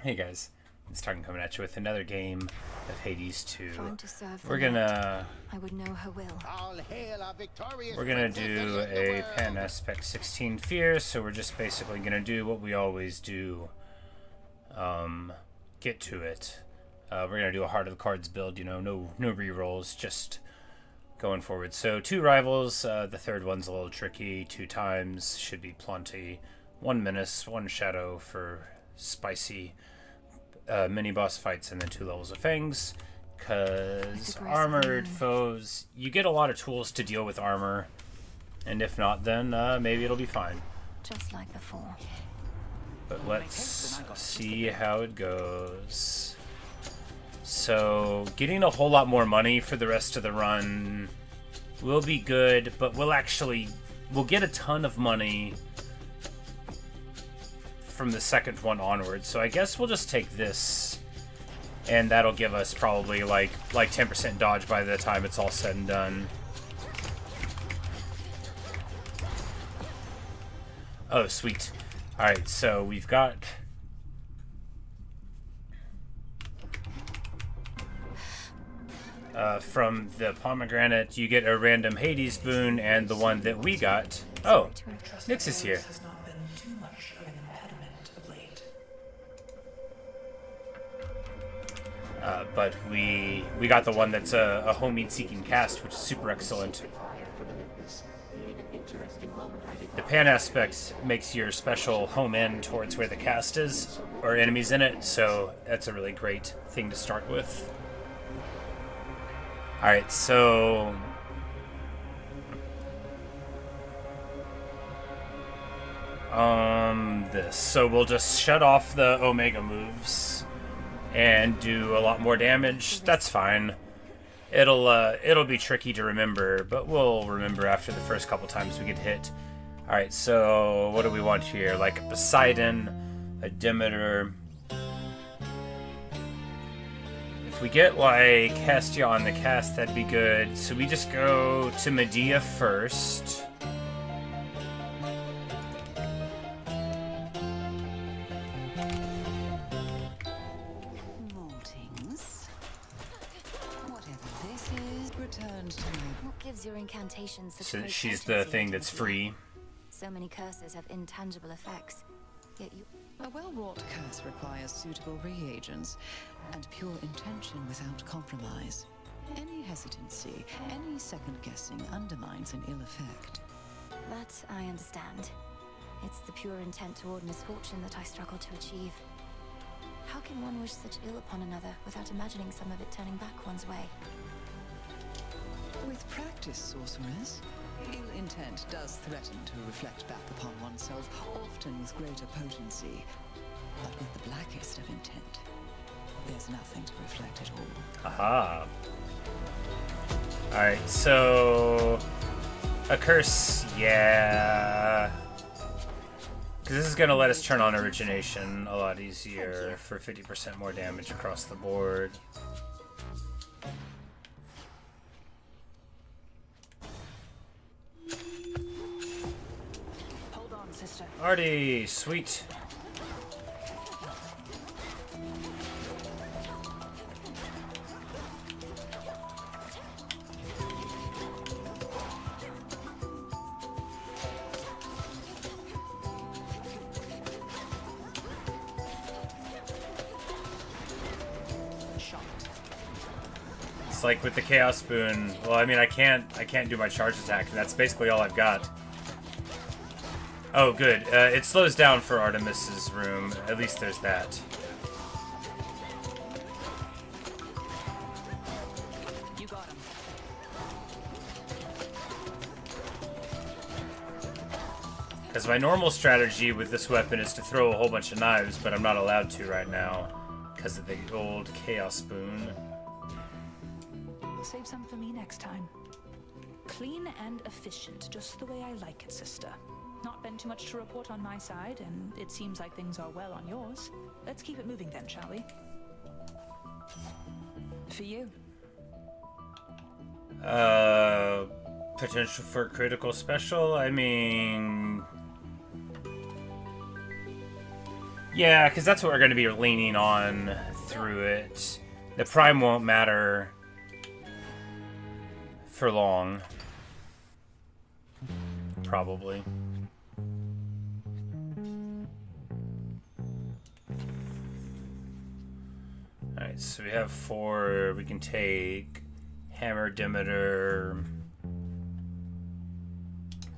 Hey guys, it's Tarkin coming at you with another game of Hades 2. Trying to serve We're the Lord. gonna I would know her will. All hail our victorious we're gonna princess do of the a world. Pan Aspect 16 Fear, so we're just basically gonna do what we always do. Get to it. We're gonna do a Heart of the Cards build, you know, no rerolls, just going forward. So 2 rivals, the third one's a little tricky, 2 times, should be plenty. 1 menace, 1 shadow for spicy mini boss fights, and then 2 levels of fangs. Because armored foes, you get a lot of tools to deal with armor, and if not, then maybe it'll be fine. Just like before. But let's see how it goes. So, getting a whole lot more money for the rest of the run will be good, but we'll get a ton of money from the second one onwards. So I guess we'll just take this, and that'll give us probably like 10% dodge by the time it's all said and done. Oh, sweet. Alright, so we've got... from the pomegranate, you get a random Hades boon, and the one that we got... Oh, Nyx is here. Has not been too much of an impediment of late. But we got the one that's a homing-seeking cast, which is super excellent. The Pan Aspect makes your special home in towards where the cast is, or enemies in it, so that's a really great thing to start with. Alright, so... So we'll just shut off the Omega moves and do a lot more damage. That's fine. It'll be tricky to remember, but we'll remember after the first couple times we get hit. Alright, so what do we want here? Like a Poseidon, a Demeter. If we get like Hestia on the cast, that'd be good. So we just go to Medea first. Your incantations So she's the thing that's free. So many curses have intangible effects, yet you... A well-wrought curse requires suitable reagents and pure intention without compromise. Any hesitancy, any second-guessing undermines an ill effect. That I understand. It's the pure intent toward misfortune that I struggle to achieve. How can one wish such ill upon another without imagining some of it turning back one's way? With practice, sorceress, ill intent does threaten to reflect back upon oneself, often with greater potency. But with the blackest of intent, there's nothing to reflect at all. Aha. Alright, so... a curse, yeah... Because this is going to let us turn on origination a lot easier for 50% more damage across the board. Artie, sweet. It's like with the Chaos Boon. Well, I mean, I can't do my charge attack. That's basically all I've got. Oh, good. It slows down for Artemis's room. At least there's that. You got him. Because my normal strategy with this weapon is to throw a whole bunch of knives, but I'm not allowed to right now because of the old Chaos Boon. Save some for me next time. Clean and efficient, just the way I like it, sister. Not been too much to report on my side, and it seems like things are well on yours. Let's keep it moving then, shall we? For you. Potential for critical special? I mean... Yeah, because that's what we're going to be leaning on through it. The prime won't matter for long. Probably. Alright, so we have 4. We can take Hammer, Demeter,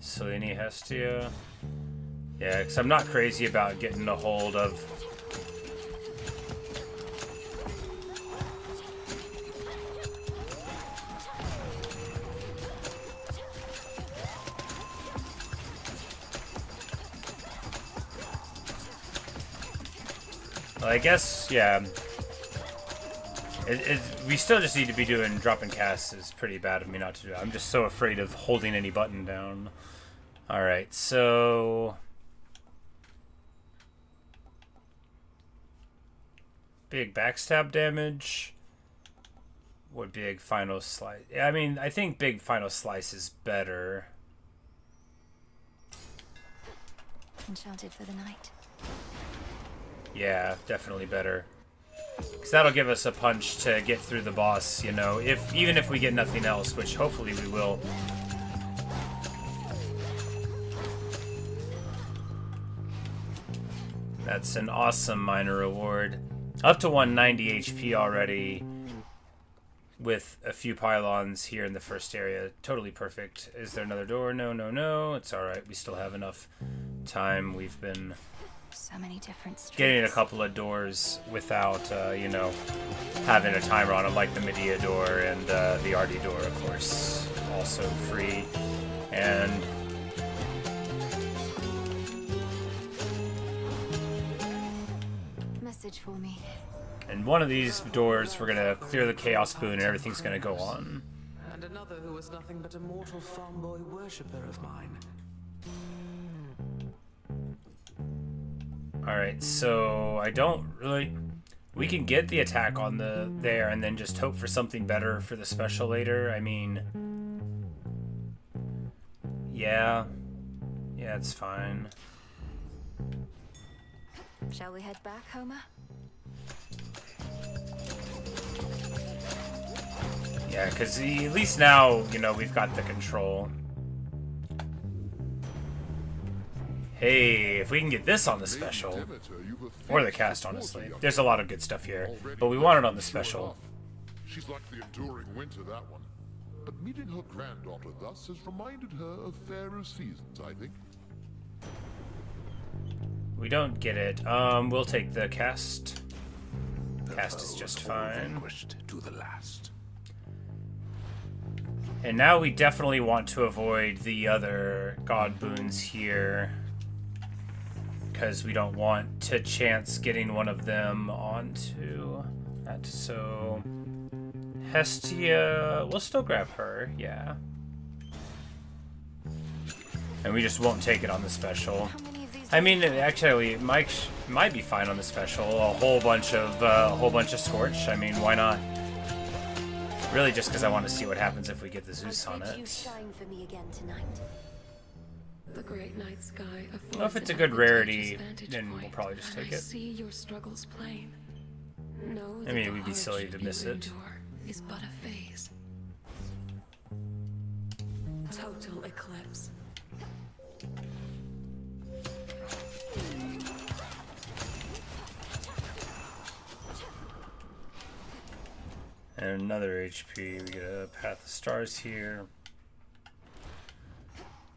Selene, Hestia. Yeah, because I'm not crazy about getting a hold of... Well, I guess, yeah. We still just need to be doing drop and cast. Is pretty bad of me not to do it. I'm just so afraid of holding any button down. Alright, so... Big backstab damage. Or big final slice. I mean, I think big final slice is better. Enchanted for the night. Yeah, definitely better. Because that'll give us a punch to get through the boss, you know, even if we get nothing else, which hopefully we will. That's an awesome minor reward. Up to 190 HP already, with a few pylons here in the first area. Totally perfect. Is there another door? No, no, no. It's alright. We still have enough time. We've been... So many different streets. Getting a couple of doors without, you know, having a timer on them, like the Medea door and the Artie door, of course, also free. And Message for me. and one of these doors, we're gonna clear the Chaos Boon, and everything's gonna go on. And another who was nothing but a mortal farm boy worshipper of mine. Alright, so I don't really... We can get the attack on the there and then just hope for something better for the special later. I mean... Yeah. Yeah, it's fine. Shall we head back, Homer? Yeah, because at least now, you know, we've got the control. Hey, if we can get this on the special, or the cast, honestly. There's a lot of good stuff here, but we want it on the special. She's like the enduring winter, that one. But meeting her granddaughter thus has reminded her of fairer seasons, I think. We don't get it. We'll take the cast. Cast is just fine. To the last. And now we definitely want to avoid the other god boons here, because we don't want to chance getting one of them onto that. So Hestia, we'll still grab her, yeah. And we just won't take it on the special. I mean, actually, it might be fine on the special. A whole bunch of Scorch. I mean, why not? Really, just because I want to see what happens if we get the Zeus on it. Shine for me again tonight. The great night sky Well, if it's a good rarity, then we'll probably just take I it. see your struggles plain. Know I that mean, the we'd be silly to hardship miss you it. endure is but a phase. Total eclipse. And another HP. We get a Path of Stars here,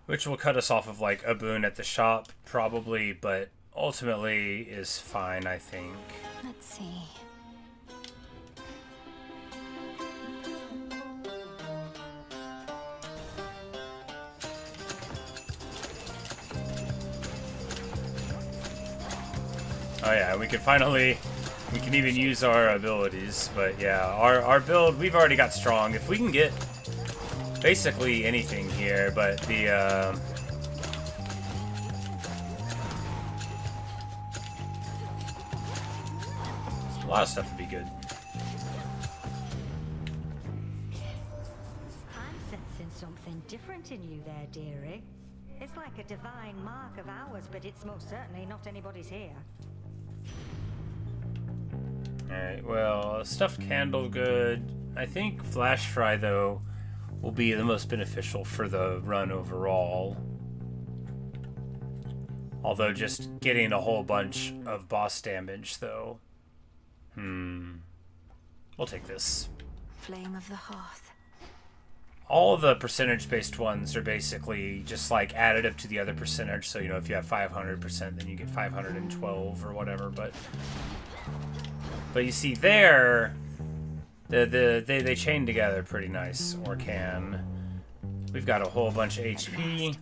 which will cut us off of like a boon at the shop, probably, but ultimately is fine, I think. Let's see. Oh yeah, we can even use our abilities, but yeah, our build, we've already got strong. If we can get basically anything here, but the a lot of stuff would be good. I'm sensing something different in you there, dearie. It's like a divine mark of ours, but it's most certainly not anybody's here. Alright, well, stuffed candle good. I think flash fry, though, will be the most beneficial for the run overall. Although just getting a whole bunch of boss damage, though. We'll take this. Flame of the hearth. All the percentage-based ones are basically just like additive to the other percentage. So, you know, if you have 500%, then you get 512 or whatever. But you see there, they chain together pretty nice, or can. We've got a whole bunch of HP.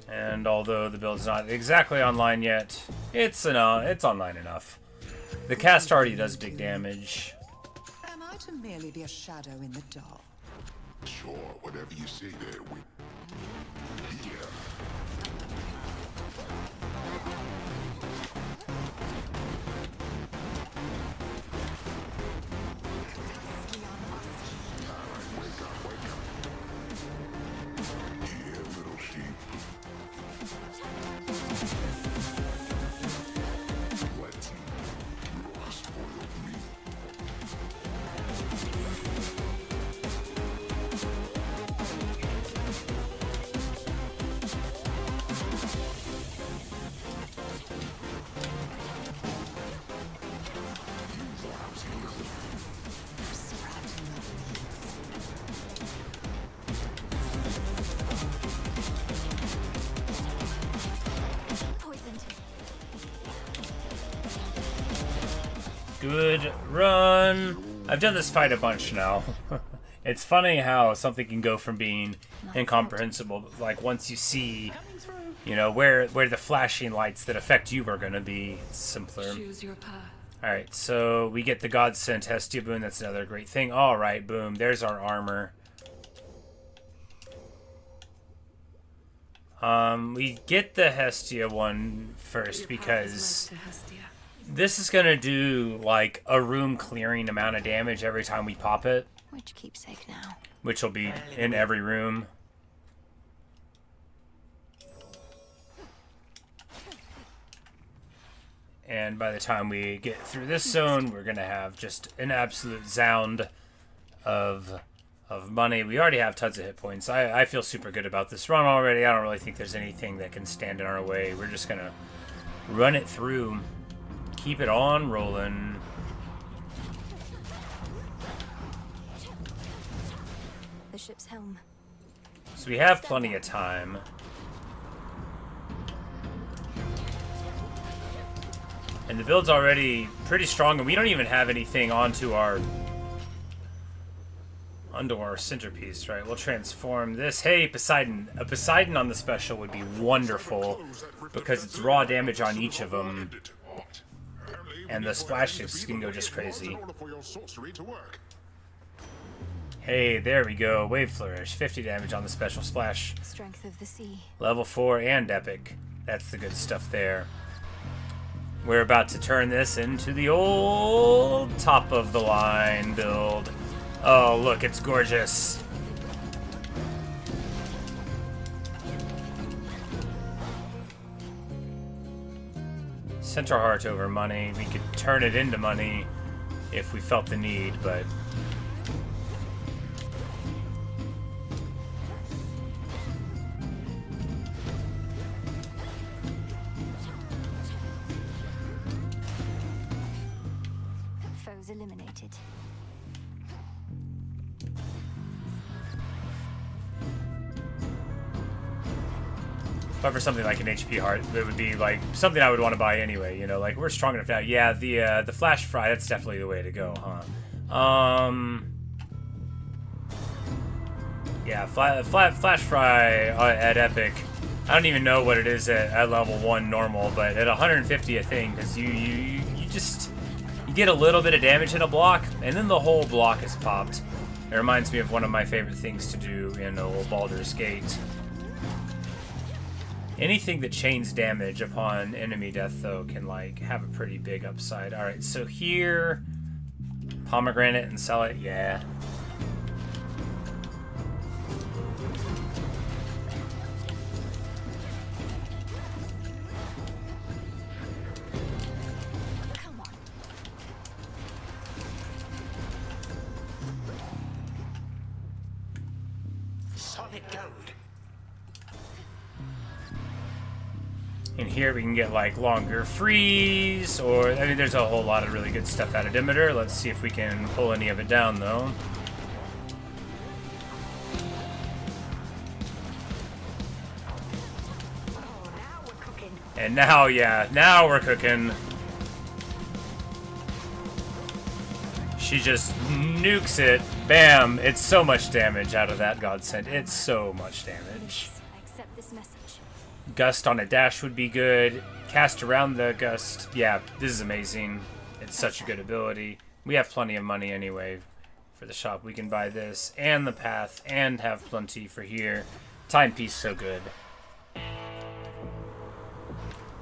And although the build's not exactly online yet, it's online enough. The cast already does big damage. Am I to merely be a shadow in the dark? Sure, whatever you say there, we... Yeah. Good run. I've done this fight a bunch now. It's funny how something can go from being incomprehensible, like once you see, you know, where the flashing lights that affect you are going to be, it's simpler. Choose your path. Alright, so we get the God Sent Hestia boon. That's another great thing. Alright, boom. There's our armor. We get the Hestia one first because this is going to do like a room clearing amount of damage every time we pop it. Which keepsake now? Which will be in every room. And by the time we get through this zone, we're going to have just an absolute zound of money. We already have tons of hit points. I feel super good about this run already. I don't really think there's anything that can stand in our way. We're just going to run it through. Keep it on rolling. The ship's helm. So we have plenty of time. And the build's already pretty strong, and we don't even have anything onto our centerpiece, right? We'll transform this. Hey, Poseidon. A Poseidon on the special would be wonderful because it's raw damage on each of them. And the splashes can go just crazy. Hey, there we go. Wave Flourish. 50 damage on the special splash. Strength of the sea. Level 4 and epic. That's the good stuff there. We're about to turn this into the old top of the line build. Oh, look, it's gorgeous. Centaur Heart over money. We could turn it into money if we felt the need, but... Foes eliminated. But for something like an HP heart, it would be like something I would want to buy anyway. You know, like we're strong enough now. Yeah, the flash fry. That's definitely the way to go, huh? Yeah, flash fry at epic. I don't even know what it is at level 1 normal, but at 150 a thing, because you get a little bit of damage in a block, and then the whole block is popped. It reminds me of one of my favorite things to do in old Baldur's Gate. Anything that chains damage upon enemy death, though, can, like, have a pretty big upside. Alright, so here... Pomegranate and sell it? Yeah. it gold. In here we can get like longer freeze, or I mean there's a whole lot of really good stuff out of Demeter. Let's see if we can pull any of it down though. And now, yeah, now we're cooking. She just nukes it. Bam! It's so much damage out of that godsend. It's so much damage. I accept this message. Gust on a dash would be good. Cast around the gust. Yeah, this is amazing. It's such a good ability. We have plenty of money anyway for the shop. We can buy this and the path and have plenty for here. Timepiece so good.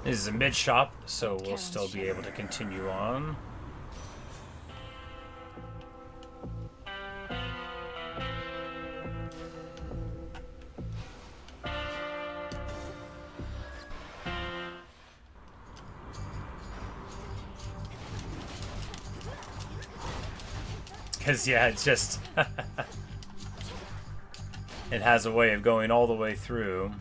This is a mid shop, so we'll still be able to continue on. Because, yeah, it's just... it has a way of going all the way through.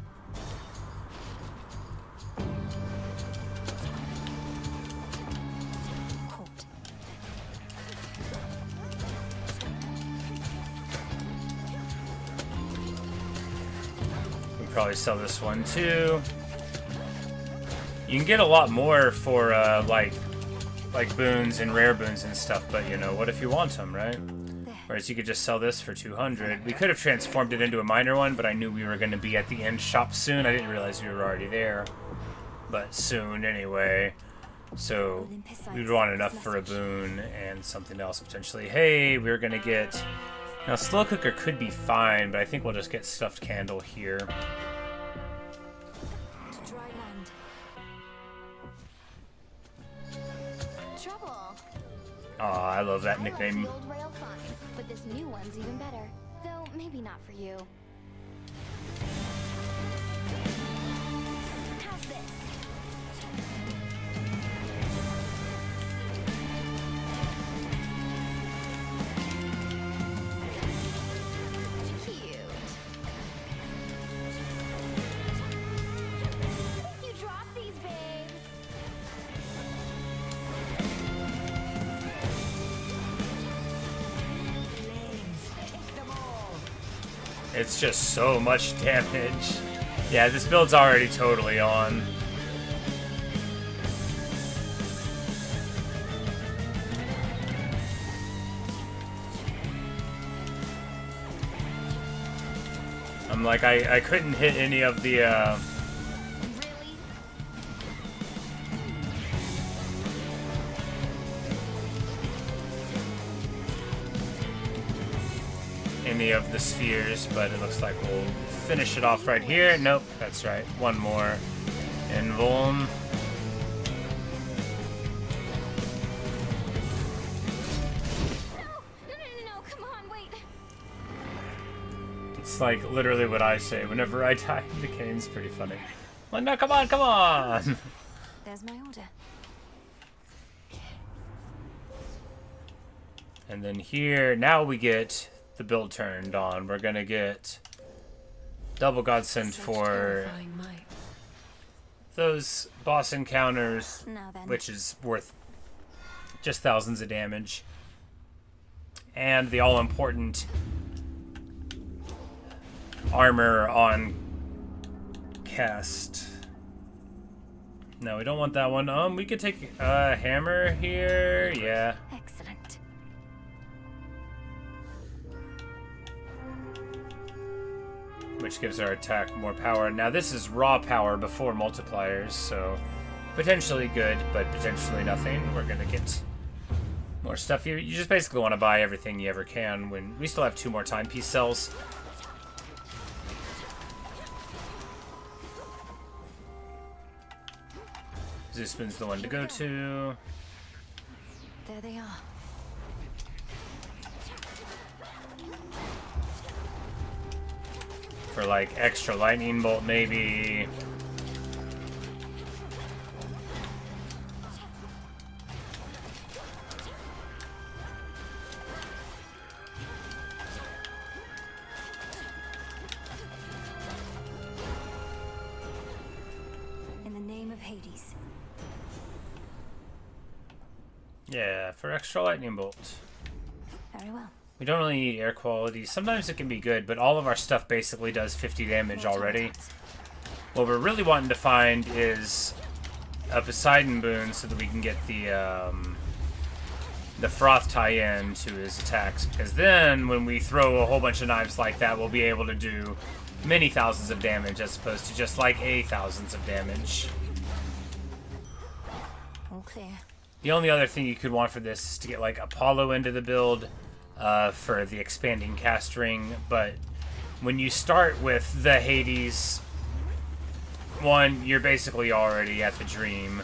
We can probably sell this one, too. You can get a lot more for, like boons and rare boons and stuff, but you know, what if you want them, right? Whereas you could just sell this for 200. We could have transformed it into a minor one, but I knew we were going to be at the end shop soon. I didn't realize we were already there, but soon anyway. So we'd want enough for a boon and something else potentially. Hey, we're going to get... Now, slow cooker could be fine, but I think we'll just get stuffed candle here. Aw, I love that nickname. The old rail fine, but this new one's even better. Though maybe not for you. How's this? Cute. You dropped these, babe. It's just so much damage. Yeah, this build's already totally on. I'm like, I couldn't hit any of the, any of the spheres, but it looks like we'll finish it off right here. Nope, that's right. One more. And boom. No, come on, wait. It's like literally what I say whenever I die in the game's pretty funny. Like, no, come on, come on! There's my order. And then here, now we get the build turned on. We're gonna get double godsend for those boss encounters, which is worth just thousands of damage, and the all-important armor on cast. No, we don't want that one. We could take a hammer here. Yeah. Excellent. Which gives our attack more power. Now this is raw power before multipliers, so potentially good, but potentially nothing. We're gonna get more stuff here. You just basically want to buy everything you ever can. When we still have 2 more timepiece cells. Zeusman's the one to go to. There they are. For like extra lightning bolt maybe. Hades. Yeah, for extra lightning bolt. Very well. We don't really need air quality. Sometimes it can be good, but all of our stuff basically does 50 damage already. What we're really wanting to find is a Poseidon boon so that we can get the froth tie-in to his attacks, because then when we throw a whole bunch of knives like that, we'll be able to do many thousands of damage as opposed to just like thousands of damage. All clear. The only other thing you could want for this is to get like Apollo into the build for the expanding cast ring, but when you start with the Hades one, you're basically already at the dream,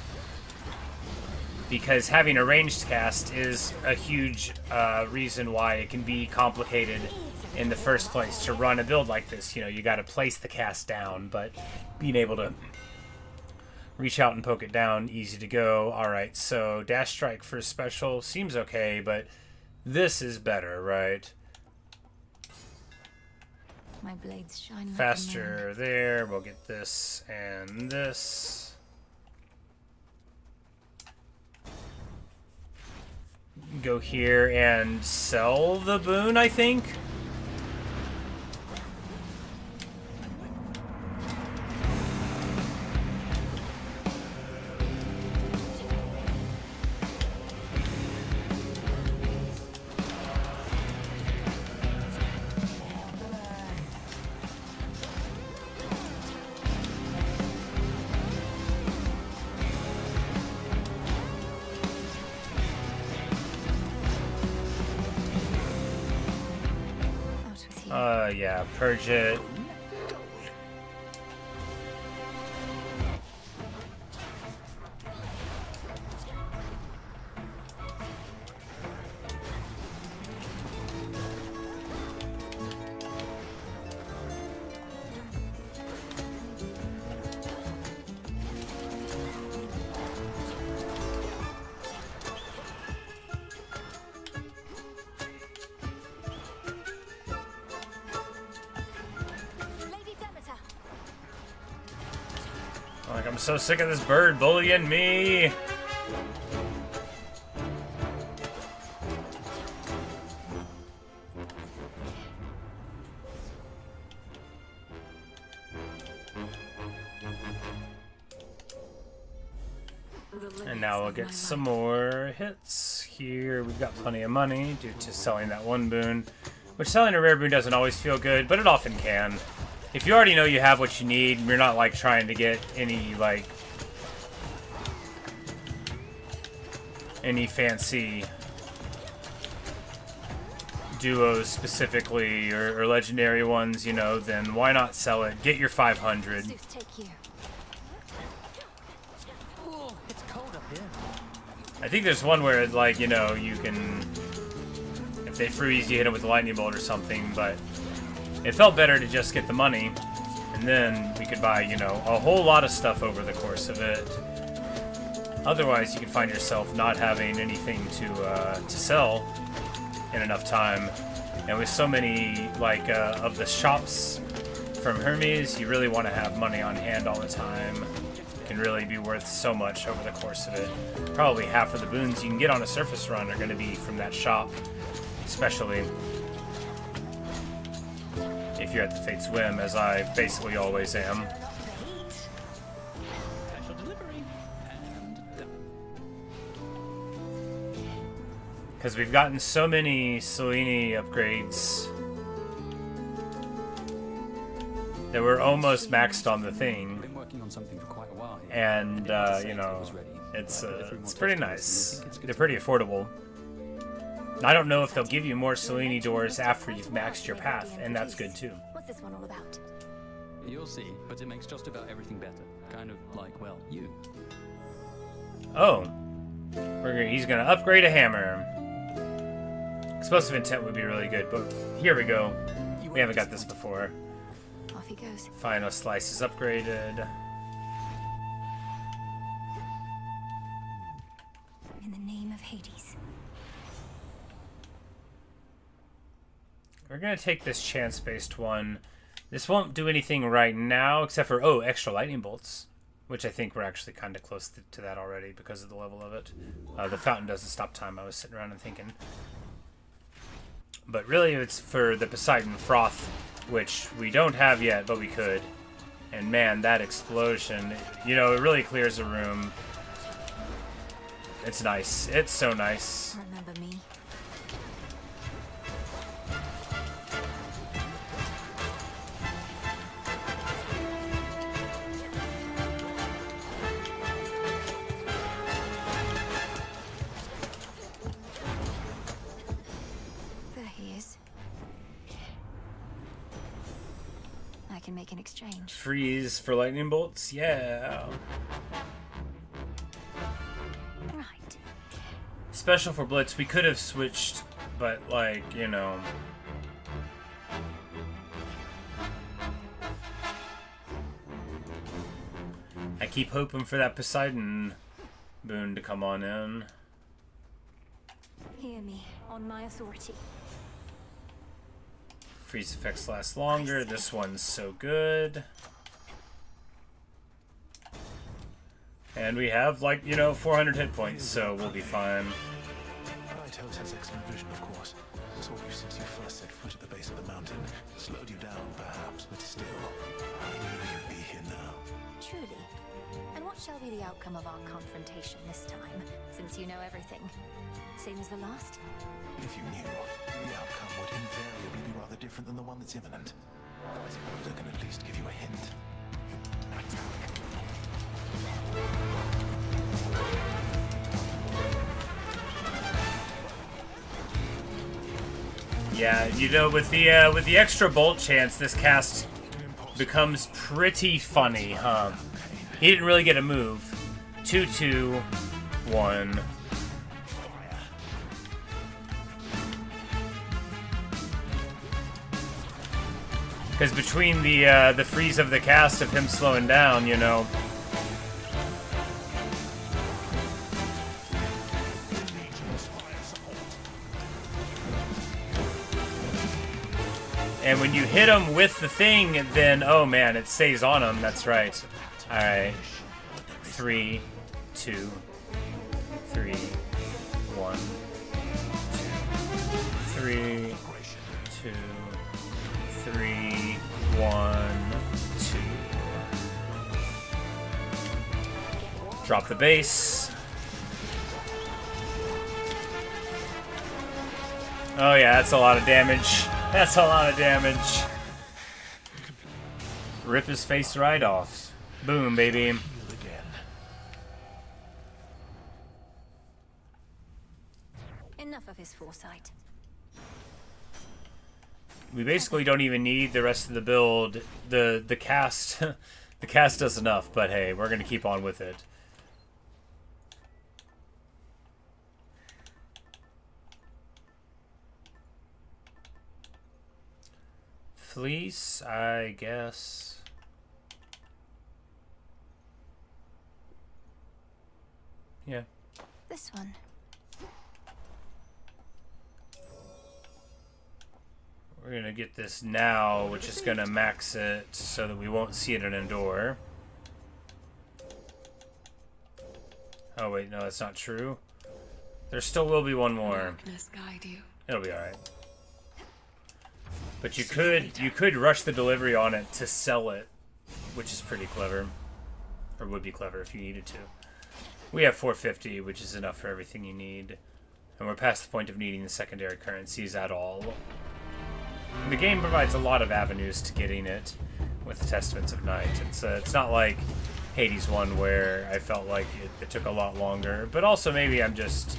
because having a ranged cast is a huge reason why it can be complicated in the first place to run a build like this. You know, you got to place the cast down, but being able to reach out and poke it down, easy to go. Alright, so Dash Strike for special seems okay, but this is better, right? My blades shine like Faster there, we'll get this and this. Go here and sell the boon, I think. Yeah, purge it. Like, I'm so sick of this bird bullying me. And now we'll get some more hits. Here we've got plenty of money due to selling that one boon, which selling a rare boon doesn't always feel good, but it often can. If you already know you have what you need, you're not like trying to get any fancy duos specifically or legendary ones, you know, then why not sell it? Get your 500. I think there's one where, like, you know, you can, if they freeze, you hit them with a lightning bolt or something, but it felt better to just get the money, and then we could buy, you know, a whole lot of stuff over the course of it. Otherwise, you can find yourself not having anything to sell in enough time. And with so many, like, of the shops from Hermes, you really want to have money on hand all the time. It can really be worth so much over the course of it. Probably half of the boons you can get on a surface run are going to be from that shop, especially if you're at the Fate's Whim, as I basically always am. Because we've gotten so many Selene upgrades that we're almost maxed on the thing. And, you know, it's pretty nice. They're pretty affordable. I don't know if they'll give you more Selene doors after you've maxed your path, and that's good too. What's this one all about? You'll see, but it makes just about everything better. Kind of like, well, you. Oh. He's gonna upgrade a hammer. Explosive Intent would be really good, but here we go. We haven't got this before. Off he goes. Final Slice is upgraded. In the name of Hades. We're gonna take this chance-based one. This won't do anything right now, except for, oh, extra lightning bolts. which I think we're actually kind of close to that already because of the level of it. The fountain doesn't stop time. I was sitting around and thinking. But really, it's for the Poseidon Froth, which we don't have yet, but we could. And man, that explosion, you know, it really clears a room. It's nice. It's so nice. Remember me? There he is. I can make an exchange. Freeze for lightning bolts? Yeah. Right. Special for Blitz. We could have switched, but like, you know. I keep hoping for that Poseidon boon to come on in. Hear me, on my authority. Freeze effects last longer. This one's so good. And we have, like, you know, 400 hit points, so we'll be fine. Lighthouse has excellent vision, of course. Saw you since you first set foot at the base of the mountain. Slowed you down, perhaps, but still, I knew you'd be here now. Truly. And what shall be the outcome of our confrontation this time, since you know everything? Same as the last? If you knew, the outcome would invariably be rather different than the one that's imminent. I suppose I can at least give you a hint. Yeah, you know, with the extra bolt chance, this cast becomes pretty funny, huh? He didn't really get a move. 2-2-1. Because between the freeze of the cast of him slowing down, you know. And when you hit him with the thing, then, oh man, it stays on him. That's right. Alright. 3, 2, 3, 1, 2, 3, 2, 3, 1, 2. Drop the base. Oh yeah, that's a lot of damage. That's a lot of damage. Rip his face right off. Boom, baby. Enough of his foresight. We basically don't even need the rest of the build. The cast the cast does enough, but hey, we're gonna keep on with it. Fleece, I guess. Yeah. This one. We're gonna get this now, which is gonna max it so that we won't see it in a door. Oh wait, no, that's not true. There still will be one more. Darkness guide you. It'll be alright. But you could rush the delivery on it to sell it, which is pretty clever. Or would be clever if you needed to. We have 450, which is enough for everything you need. And we're past the point of needing the secondary currencies at all. The game provides a lot of avenues to getting it with the Testaments of Night. It's not like Hades 1 where I felt like it took a lot longer. But also maybe I'm just...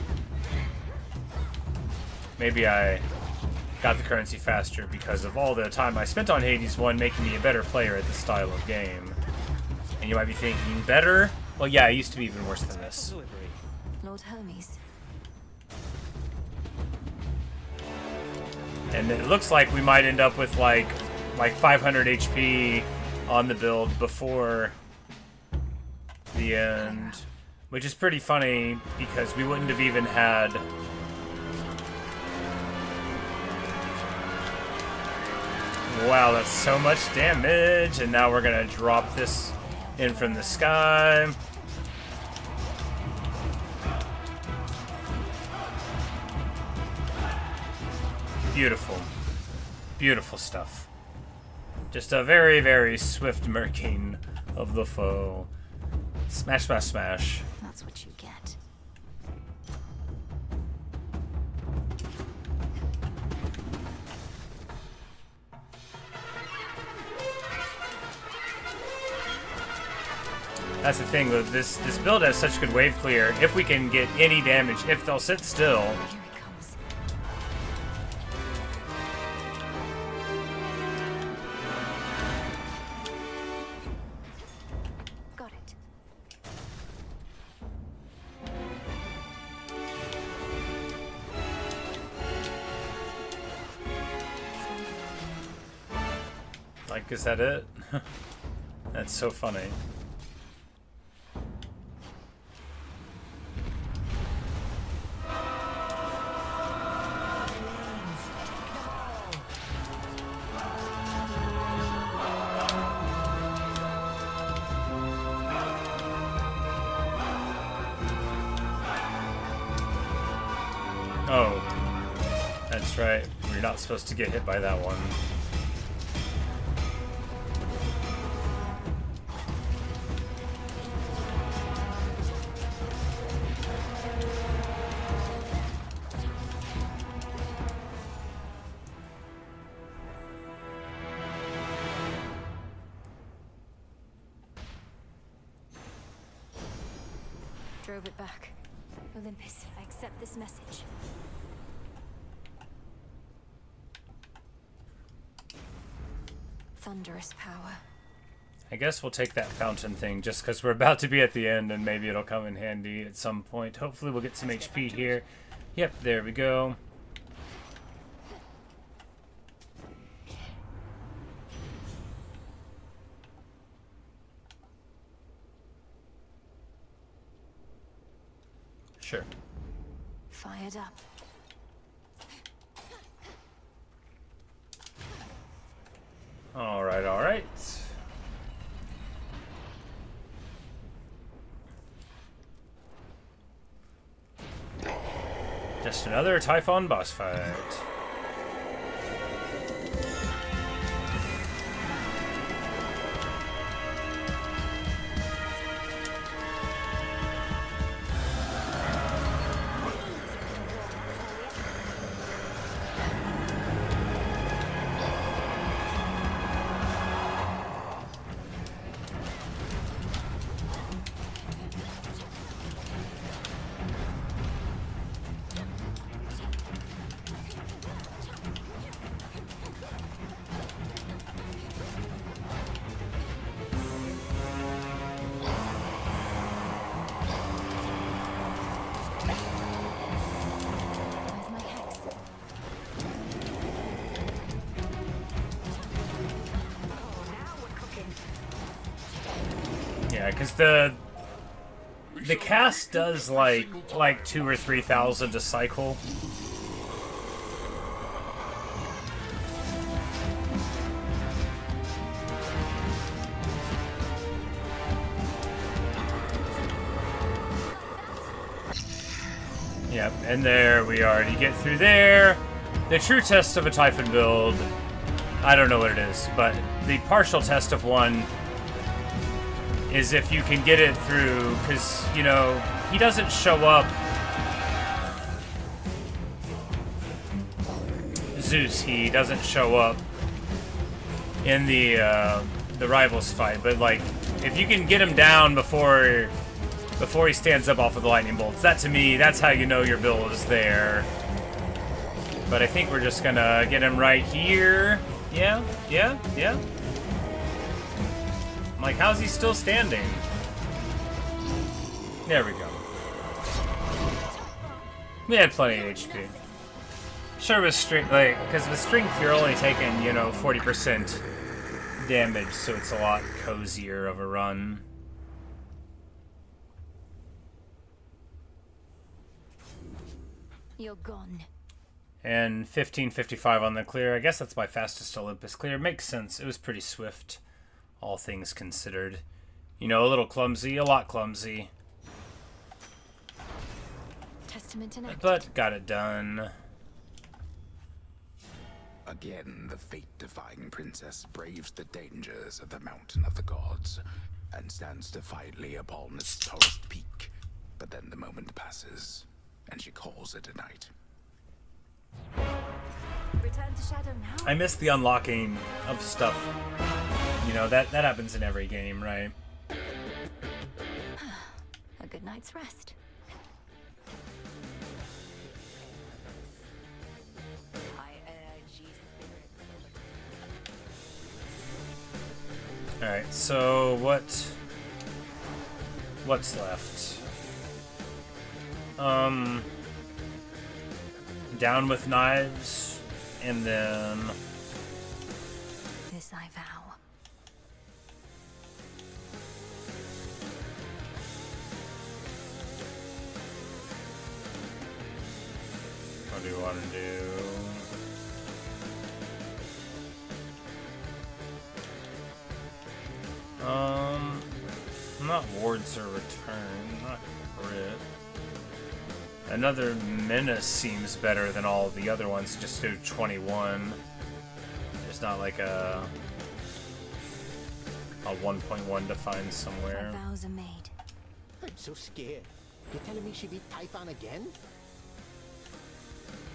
Maybe I got the currency faster because of all the time I spent on Hades 1 making me a better player at this style of game. And you might be thinking, better? Well, yeah, I used to be even worse than this. Lord Hermes. And it looks like we might end up with like 500 HP on the build before the end. Which is pretty funny because we wouldn't have even had... Wow, that's so much damage, and now we're gonna drop this in from the sky. Beautiful. Beautiful stuff. Just a very, very swift murking of the foe. Smash, smash, smash. That's what you get. That's the thing, though. This build has such good wave clear. If we can get any damage, if they'll sit still. Here it comes. Got it. Like, is that it? That's so funny. Oh, that's right. We're not supposed to get hit by that one. Drove it back. Olympus, I accept this message. Thunderous power. I guess we'll take that fountain thing just because we're about to be at the end and maybe it'll come in handy at some point. Hopefully we'll get some HP here. Yep, there we go. Sure. Fired up. All right, all right. Just another Typhon boss fight. Where's my hex? Yeah, because the cast does like 2,000 or 3,000 to cycle. Yep, and there we already get through there. The true test of a Typhon build, I don't know what it is, but the partial test of one is if you can get it through, because, you know, he doesn't show up. Zeus, he doesn't show up in the rivals fight, but like, if you can get him down before he stands up off of the lightning bolts, that to me, that's how you know your build is there. But I think we're just gonna get him right here. Yeah. I'm like, how's he still standing? There we go. We had plenty of HP. Sure, with strength, like, because with strength you're only taking, you know, 40% damage, so it's a lot cozier of a run. You're gone. And 1555 on the clear. I guess that's my fastest Olympus clear. Makes sense. It was pretty swift, all things considered. You know, a little clumsy, a lot clumsy. Testament enacted. But got it done. Again, the fate-defying princess braves the dangers of the Mountain of the Gods and stands defiantly upon its tallest peak. But then the moment passes, and she calls it a night. Return to Shadow now. I miss the unlocking of stuff. You know, that happens in every game, right? A good night's rest. Alright, so what's left? Down with knives, and then This I vow. what do you want to do? Not wards or return, not crit. Another menace seems better than all the other ones, just do 21. There's not like a 1.1 to find somewhere. My vows are made. I'm so scared. You're telling me she beat Typhon again?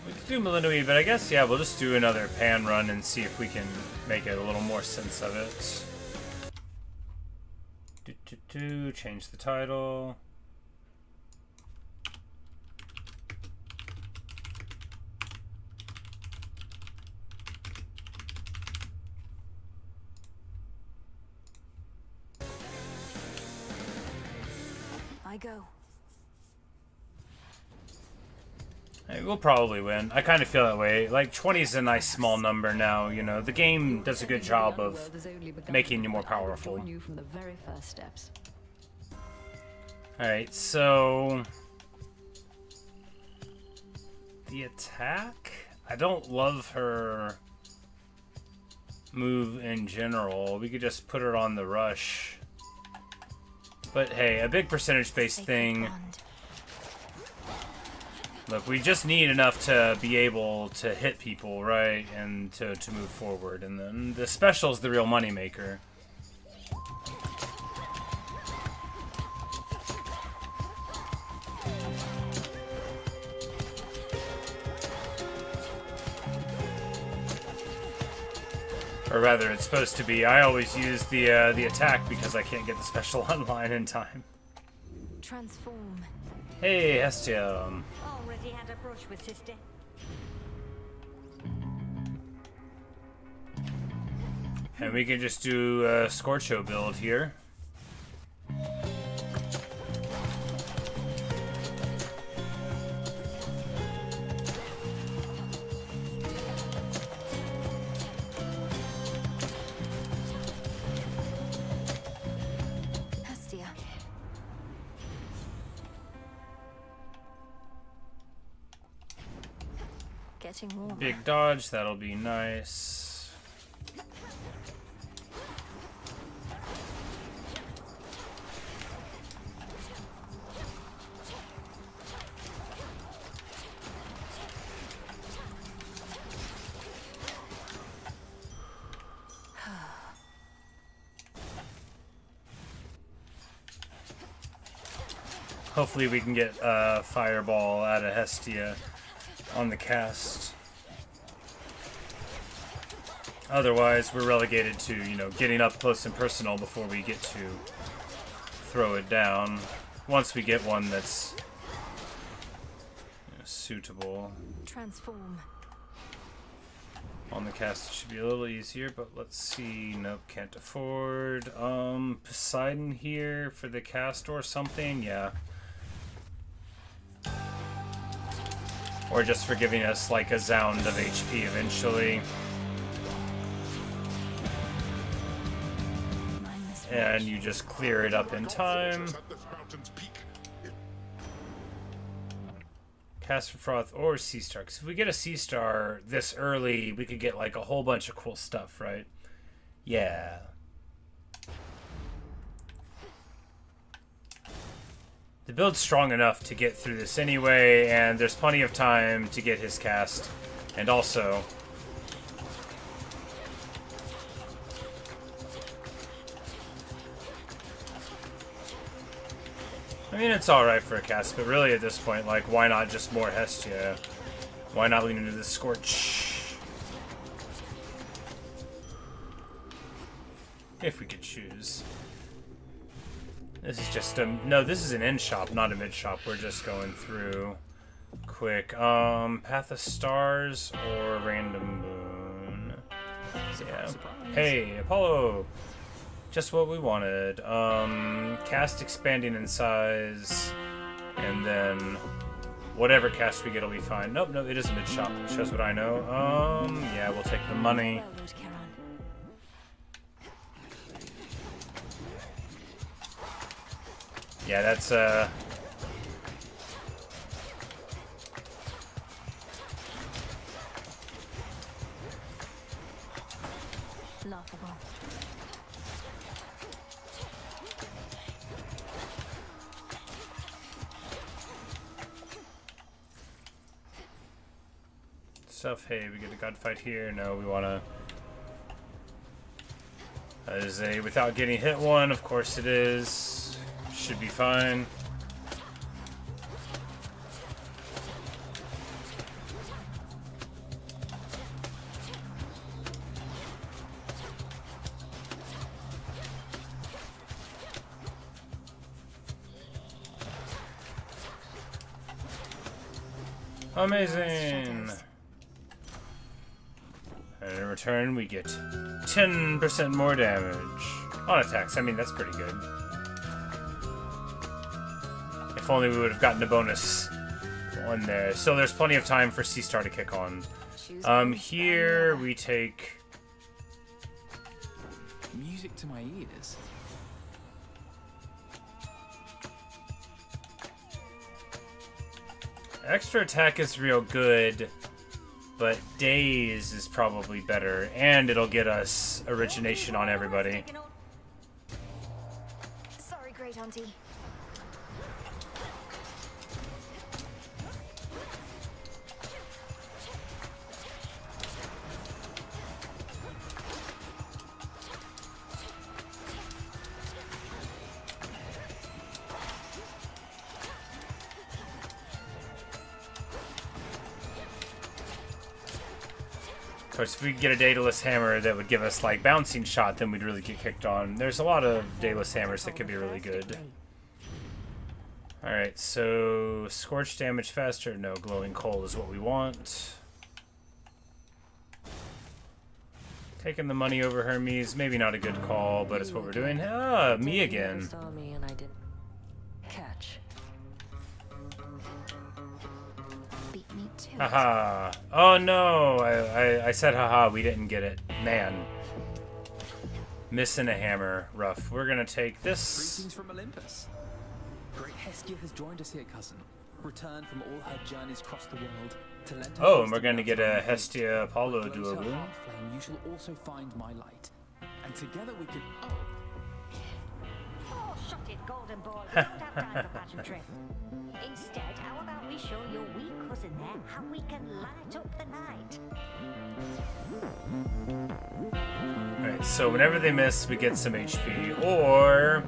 We could do Millennium, but I guess, yeah, we'll just do another pan run and see if we can make a little more sense of it. Change the title. I go. Hey, we'll probably win. I kind of feel that way. Like, 20 is a nice small number now, you know. The game does a good job of making you more powerful. From the very first steps. Alright, so the attack? I don't love her move in general. We could just put her on the rush. But hey, a big percentage-based thing. Look, we just need enough to be able to hit people, right? And to move forward. And then the special's the real moneymaker. Or rather, it's supposed to be. I always use the attack because I can't get the special online in time. Transform. Hey, Hestia. Already had a brush with sister. And we can just do a Scorcho build here. Hestia. Getting warm. Big dodge, that'll be nice. Hopefully we can get a fireball out of Hestia on the cast. Otherwise, we're relegated to, you know, getting up close and personal before we get to throw it down. Once we get one that's, you know, suitable. Transform. On the cast it should be a little easier, but let's see. Nope, can't afford. Poseidon here for the cast or something, yeah. Or just for giving us like a zound of HP eventually. And you just clear it up in time. Cast for Froth or Sea Star. Because if we get a Sea Star this early, we could get like a whole bunch of cool stuff, right? Yeah. The build's strong enough to get through this anyway, and there's plenty of time to get his cast. And also... I mean, it's alright for a cast, but really at this point, like, why not just more Hestia? Why not lean into the Scorch? If we could choose. This is just a... No, this is an end shop, not a mid shop. We're just going through quick. Path of Stars or Random Moon? Yeah. Hey, Apollo! Just what we wanted. Cast expanding in size, and then whatever cast we get will be fine. Nope, no, it is a mid shop. Shows what I know. Yeah, we'll take the money. Yeah, that's laughable. Stuff. Hey, we get a gunfight here. No, we want to. That is a without getting hit one. Of course it is. Should be fine. Amazing. And in return, we get 10% more damage on attacks. I mean, that's pretty good. If only we would have gotten a bonus one there. So there's plenty of time for C-Star to kick on. Here we take... Music to my ears. Extra attack is real good, but Daze is probably better, and it'll get us origination on everybody. Sorry, Great Auntie. Of course, if we could get a Daedalus Hammer that would give us, like, Bouncing Shot, then we'd really get kicked on. There's a lot of Daedalus Hammers that could be really good. Alright, so... Scorch damage faster? No, Glowing Coal is what we want. Taking the money over Hermes, maybe not a good call, but it's what we're doing. Ah, me again. Catch. Haha. Oh no, I said haha, we didn't get it. Man. Missing a hammer. Rough. We're gonna take this. Greetings from Olympus. Great Hestia has joined us here, cousin. Returned from all her journeys across the world to lend her Oh, and we're gonna get a Hestia Apollo duo boom. Flame, you shall also find my light. And together we can... Oh, shut it, Golden Ball. We don't have time for pageantry. Instead, how about we show your wee cousin there how we can light up the night? Alright, so whenever they miss, we get some HP, or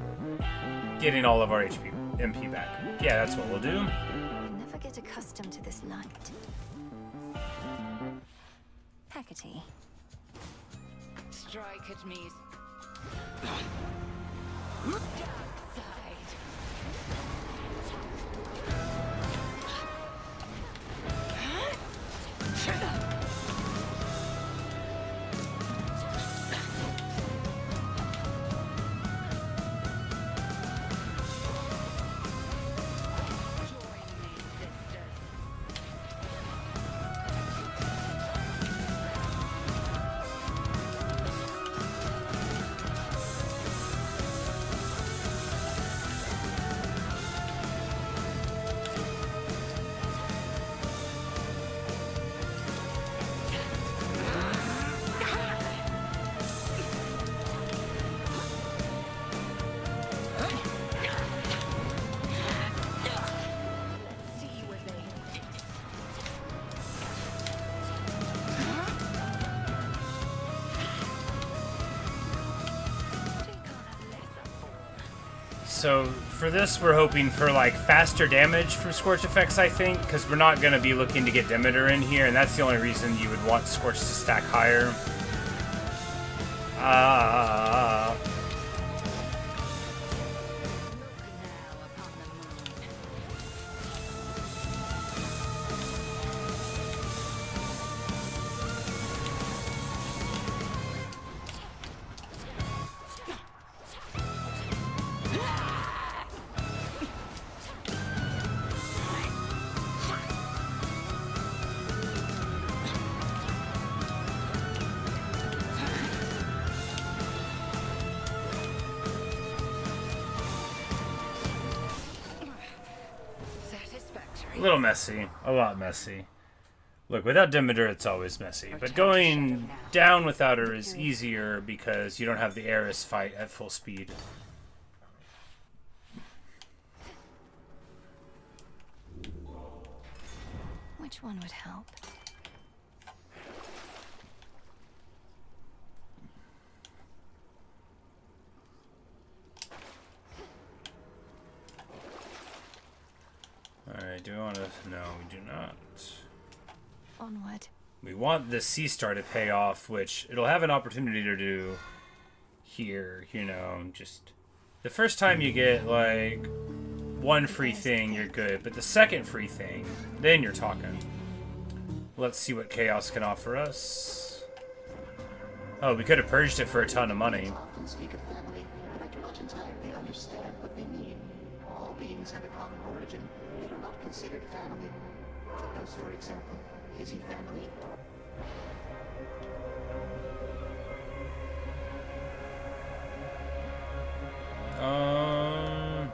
getting all of our MP back. Yeah, that's what we'll do. I never get accustomed to this light. Hecate. Strike at me. So for this, we're hoping for like faster damage from Scorch effects, I think, because we're not going to be looking to get Demeter in here, and that's the only reason you would want Scorch to stack higher. A little messy. A lot messy. Look, without Demeter, it's always messy. But going down without her is easier because you don't have the Eris fight at full speed. Which one would help? Alright, do we want to... No, we do not. Onward. We want the Sea Star to pay off, which it'll have an opportunity to do here, you know, just... The first time you get, like, one free thing, you're good, but the second free thing, then you're talking. Let's see what Chaos can offer us. Oh, we could have purged it for a ton of money. Often speak of family, but I do not entirely understand what they mean. All beings have a common origin, yet are not considered family. Thanos, for example, is he family?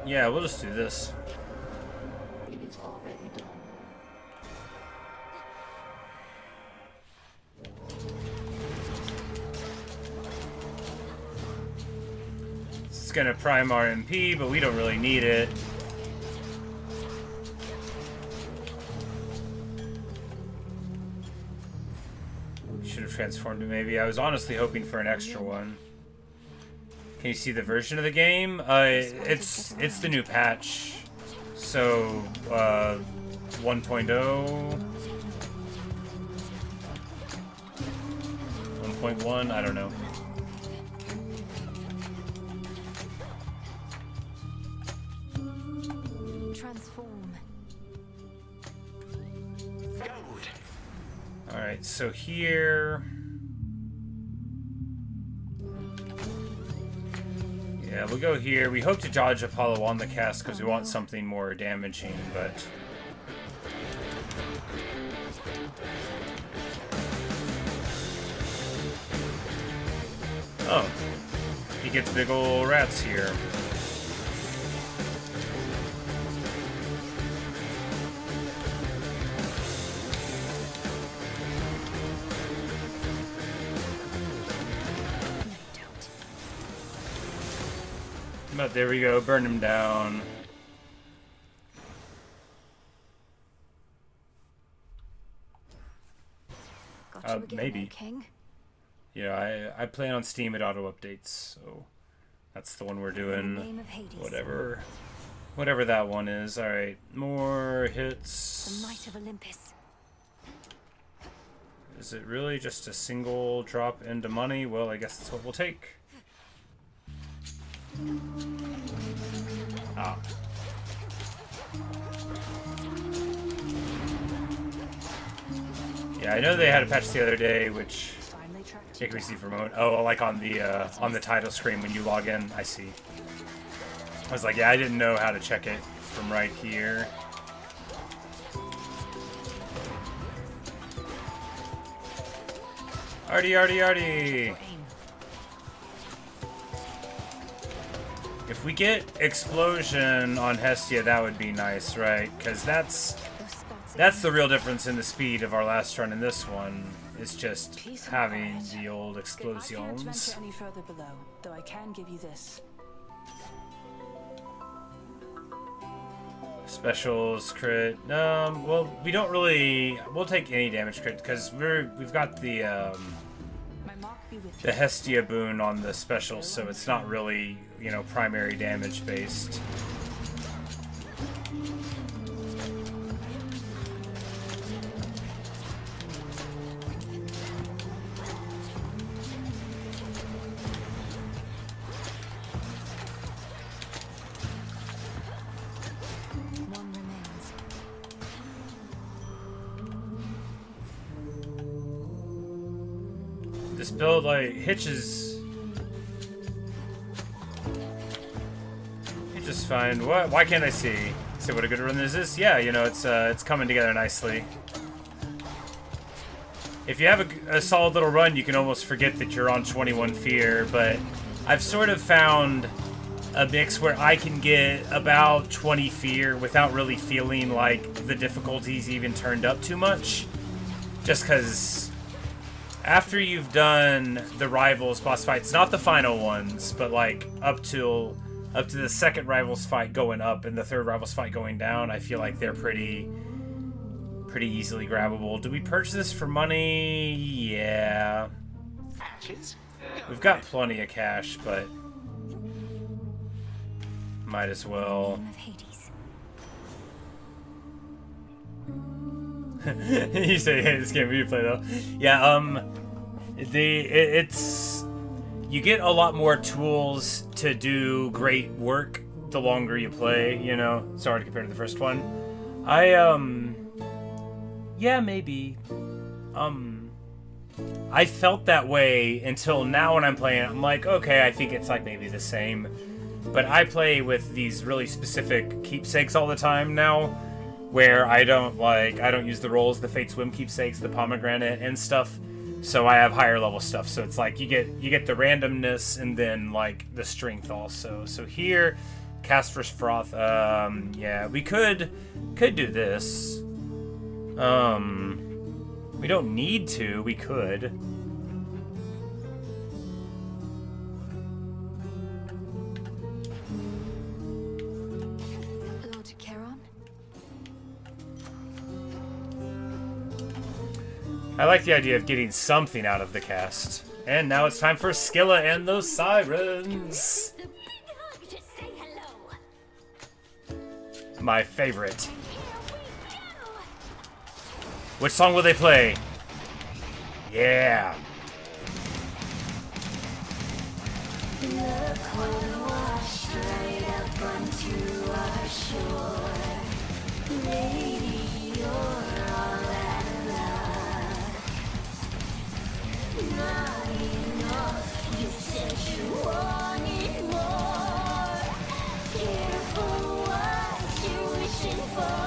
Yeah, we'll just do this. It is already done. It's gonna prime our MP, but we don't really need it. Should have transformed it maybe. I was honestly hoping for an extra one. Can you see the version of the game? It's the new patch. So 1.0, 1.1, I don't know. Transform. Alright, so here... Yeah, we'll go here. We hope to dodge Apollo on the cast because we want something more damaging, but... Oh. He gets big ol' rats here. But there we go, burn him down. Maybe. King. Yeah, I play on Steam at auto updates, so that's the one we're doing. Whatever that one is. All right, more hits. The might of Olympus. Is it really just a single drop into money? Well, I guess that's what we'll take. Ah. Yeah, I know they had a patch the other day, which you can see from like on the title screen when you log in. I see. I was like, yeah, I didn't know how to check it from right here. Arty. If we get Explosion on Hestia, that would be nice, right? Because that's the real difference in the speed of our last run and this one, is just having the old explosions. I can't venture any further below, though I can give you this. Specials crit. Well, we don't really. We'll take any damage crit because we've got the be with the you. Hestia boon on the special, so it's not really, you know, primary damage based. One remains. This build, like, hitches fine. What? Why can't I see? See what a good run this is? Yeah, you know, it's coming together nicely. If you have a solid little run, you can almost forget that you're on 21 fear, but I've sort of found a mix where I can get about 20 fear without really feeling like the difficulty's even turned up too much. Just because after you've done the rivals boss fights, not the final ones, but like up to the second rivals fight going up and the third rivals fight going down, I feel like they're pretty easily grabbable. Do we purchase this for money? Yeah. We've got plenty of cash, but might as well. You say you hate this game, you play though. Yeah, it's you get a lot more tools to do great work the longer you play, you know. Sorry to compare to the first one. Yeah, maybe. I felt that way until now when I'm playing it. I'm like, okay, I think it's like maybe the same. But I play with these really specific keepsakes all the time now, where I don't use the rolls, the Fate Swim keepsakes, the pomegranate and stuff. So I have higher level stuff. So it's like you get the randomness and then like the strength also. So here, Casper's Froth. Yeah, we could do this. We don't need to. We could. Lord Charon? I like the idea of getting something out of the cast. And now it's time for Scylla and those sirens. My favorite. Which song will they play? Yeah. Look, we'll wash right up onto our shore. Lady, you're all out of luck. Not enough, you said you wanted more. Careful what you're wishing for.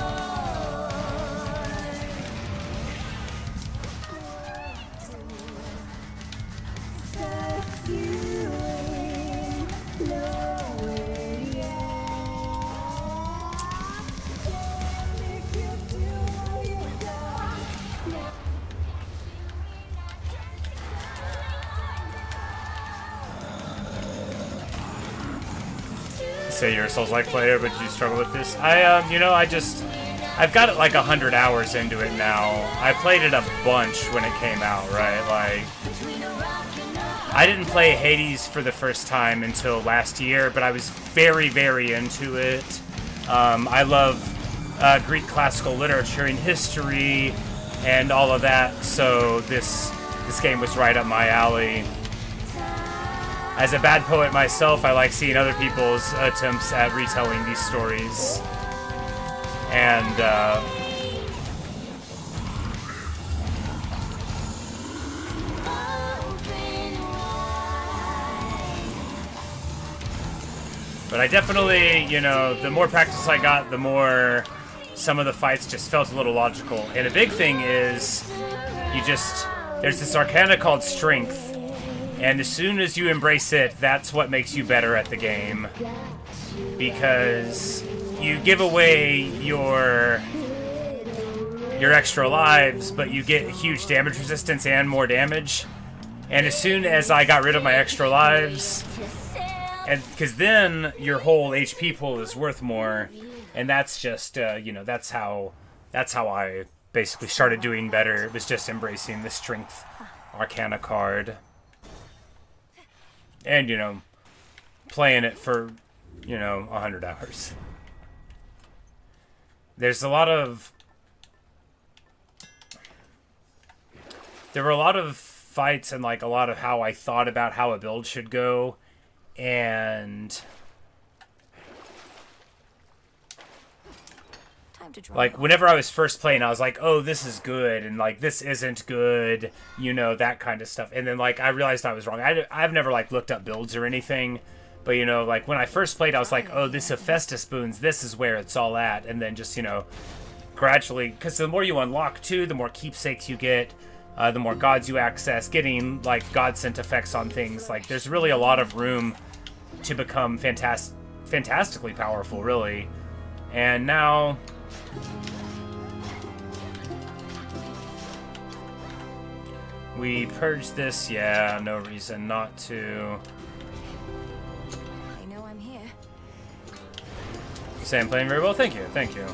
Say you're a Souls-like player, but you struggle with this. I've got it like 100 hours into it now. I played it a bunch when it came out, right? Like, I didn't play Hades for the first time until last year, but I was very, very into it. I love Greek classical literature and history and all of that, so this game was right up my alley. As a bad poet myself, I like seeing other people's attempts at retelling these stories. And, but I definitely, you know, the more practice I got, the more some of the fights just felt a little logical. And a big thing is, there's this arcana called Strength. And as soon as you embrace it, that's what makes you better at the game. Because you give away your extra lives, but you get huge damage resistance and more damage. And as soon as I got rid of my extra lives, and because then your whole HP pool is worth more, and that's just you know, that's how I basically started doing better. It was just embracing the Strength Arcana card. And, you know, playing it for, you know, 100 hours. There's a lot of... There were a lot of fights and, like, a lot of how I thought about how a build should go. And... like, whenever I was first playing, I was like, oh, this is good, and, like, this isn't good, you know, that kind of stuff. And then, like, I realized I was wrong. I've never, like, looked up builds or anything, but, you know, like, when I first played, I was like, oh, this Hephaestus boons, this is where it's all at. And then just, you know, gradually, because the more you unlock, too, the more keepsakes you get, the more gods you access, getting, like, god sent effects on things. Like, there's really a lot of room to become fantastically powerful, really. And now... we purge this, yeah, no reason not to. I know I'm here. You say I'm playing very well? Thank you, thank you.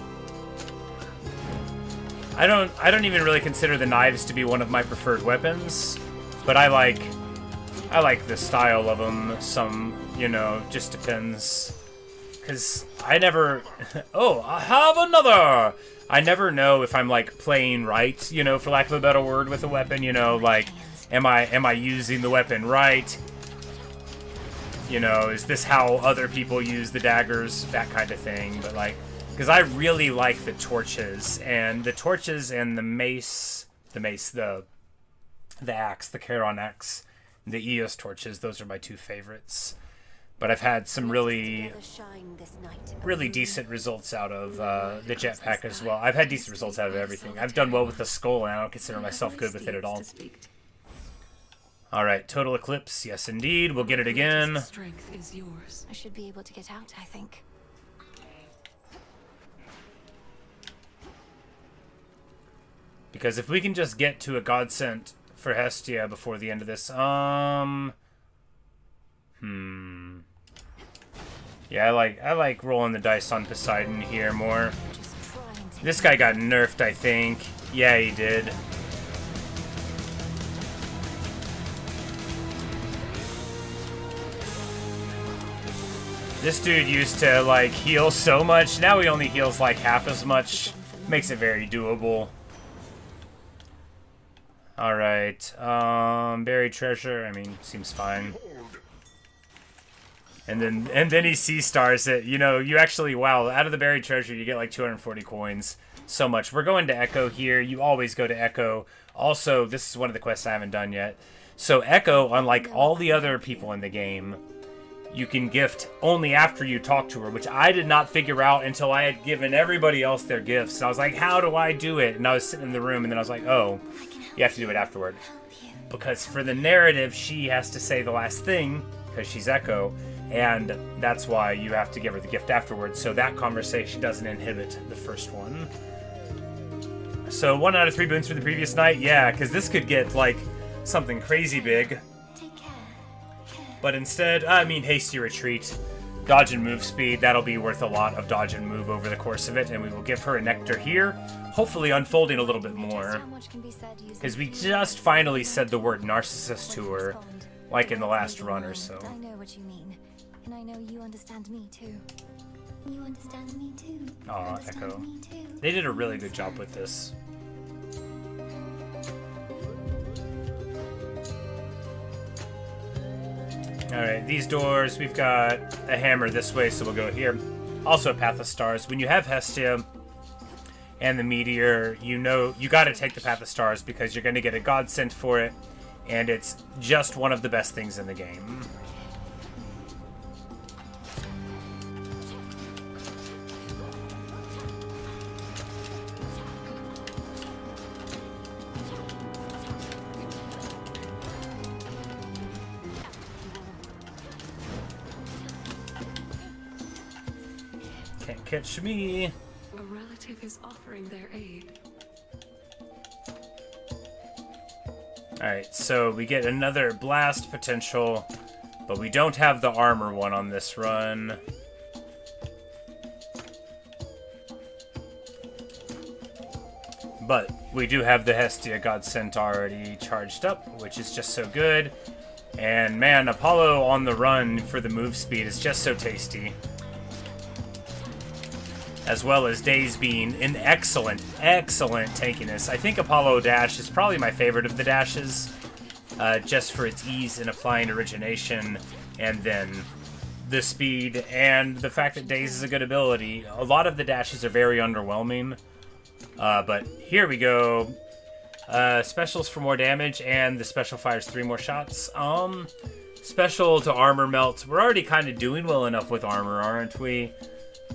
I don't even really consider the knives to be one of my preferred weapons, but I like the style of them. Some, you know, just depends. Because I never... oh, I have another! I never know if I'm, like, playing right, you know, for lack of a better word, with a weapon, you know, like, am I using the weapon right? You know, is this how other people use the daggers? That kind of thing, but, like, because I really like the torches, and the mace, the axe, the Charon axe, the Eos torches, those are my two favorites. But I've had some really decent results out of the jetpack as well. I've had decent results out of everything. I've done well with the skull, and I don't consider myself good with it at all. Alright, total eclipse. Yes, indeed. We'll get it again. Strength is yours. I should be able to get out, I think. Because if we can just get to a godsent for Hestia before the end of this, yeah, I like rolling the dice on Poseidon here more. This guy got nerfed, I think. Yeah, he did. This dude used to, like, heal so much. Now he only heals, like, half as much. Makes it very doable. Alright. Buried treasure, I mean, seems fine. And then he sea stars it. You know, you actually, wow, out of the buried treasure, you get like 240 coins. So much. We're going to Echo here. You always go to Echo. Also, this is one of the quests I haven't done yet. So Echo, unlike all the other people in the game, you can gift only after you talk to her, which I did not figure out until I had given everybody else their gifts. And I was like, how do I do it? And I was sitting in the room, and then I was like, oh, you have to do it afterward. Because for the narrative, she has to say the last thing, because she's Echo. And that's why you have to give her the gift afterwards, so that conversation doesn't inhibit the first one. So 1 out of 3 boons for the previous night? Yeah, because this could get, like, something crazy big. But instead, I mean, hasty retreat, dodge and move speed, that'll be worth a lot of dodge and move over the course of it, and we will give her a nectar here, hopefully unfolding a little bit more. Because we just finally said the word narcissist to her, like in the last run or so. I know what you mean. And I know you understand me too. You understand me too. Aw, Echo. They did a really good job with this. Alright, these doors, we've got a hammer this way, so we'll go here. Also a Path of Stars. When you have Hestia and the Meteor, you know you gotta take the Path of Stars because you're gonna get a godsend for it, and it's just one of the best things in the game. Can't catch me. A relative is offering their aid. Alright, so we get another blast potential, but we don't have the armor one on this run. But we do have the Hestia Godsent already charged up, which is just so good. And man, Apollo on the run for the move speed is just so tasty. As well as Days being an excellent tankiness. I think Apollo Dash is probably my favorite of the dashes, just for its ease in applying origination, and then the speed, and the fact that Days is a good ability. A lot of the dashes are very underwhelming, but here we go. Specials for more damage, and the special fires 3 more shots. Special to armor melt. We're already kind of doing well enough with armor, aren't we?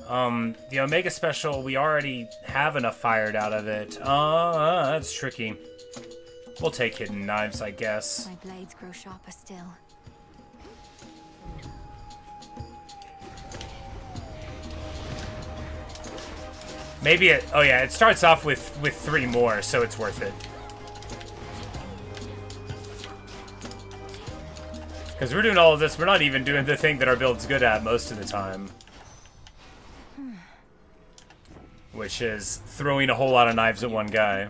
The Omega Special, we already have enough fired out of it. That's tricky. We'll take Hidden Knives, I guess. My blades grow sharper still. Maybe it... Oh yeah, it starts off with 3 more, so it's worth it. Because we're doing all of this, we're not even doing the thing that our build's good at most of the time. Which is throwing a whole lot of knives at one guy.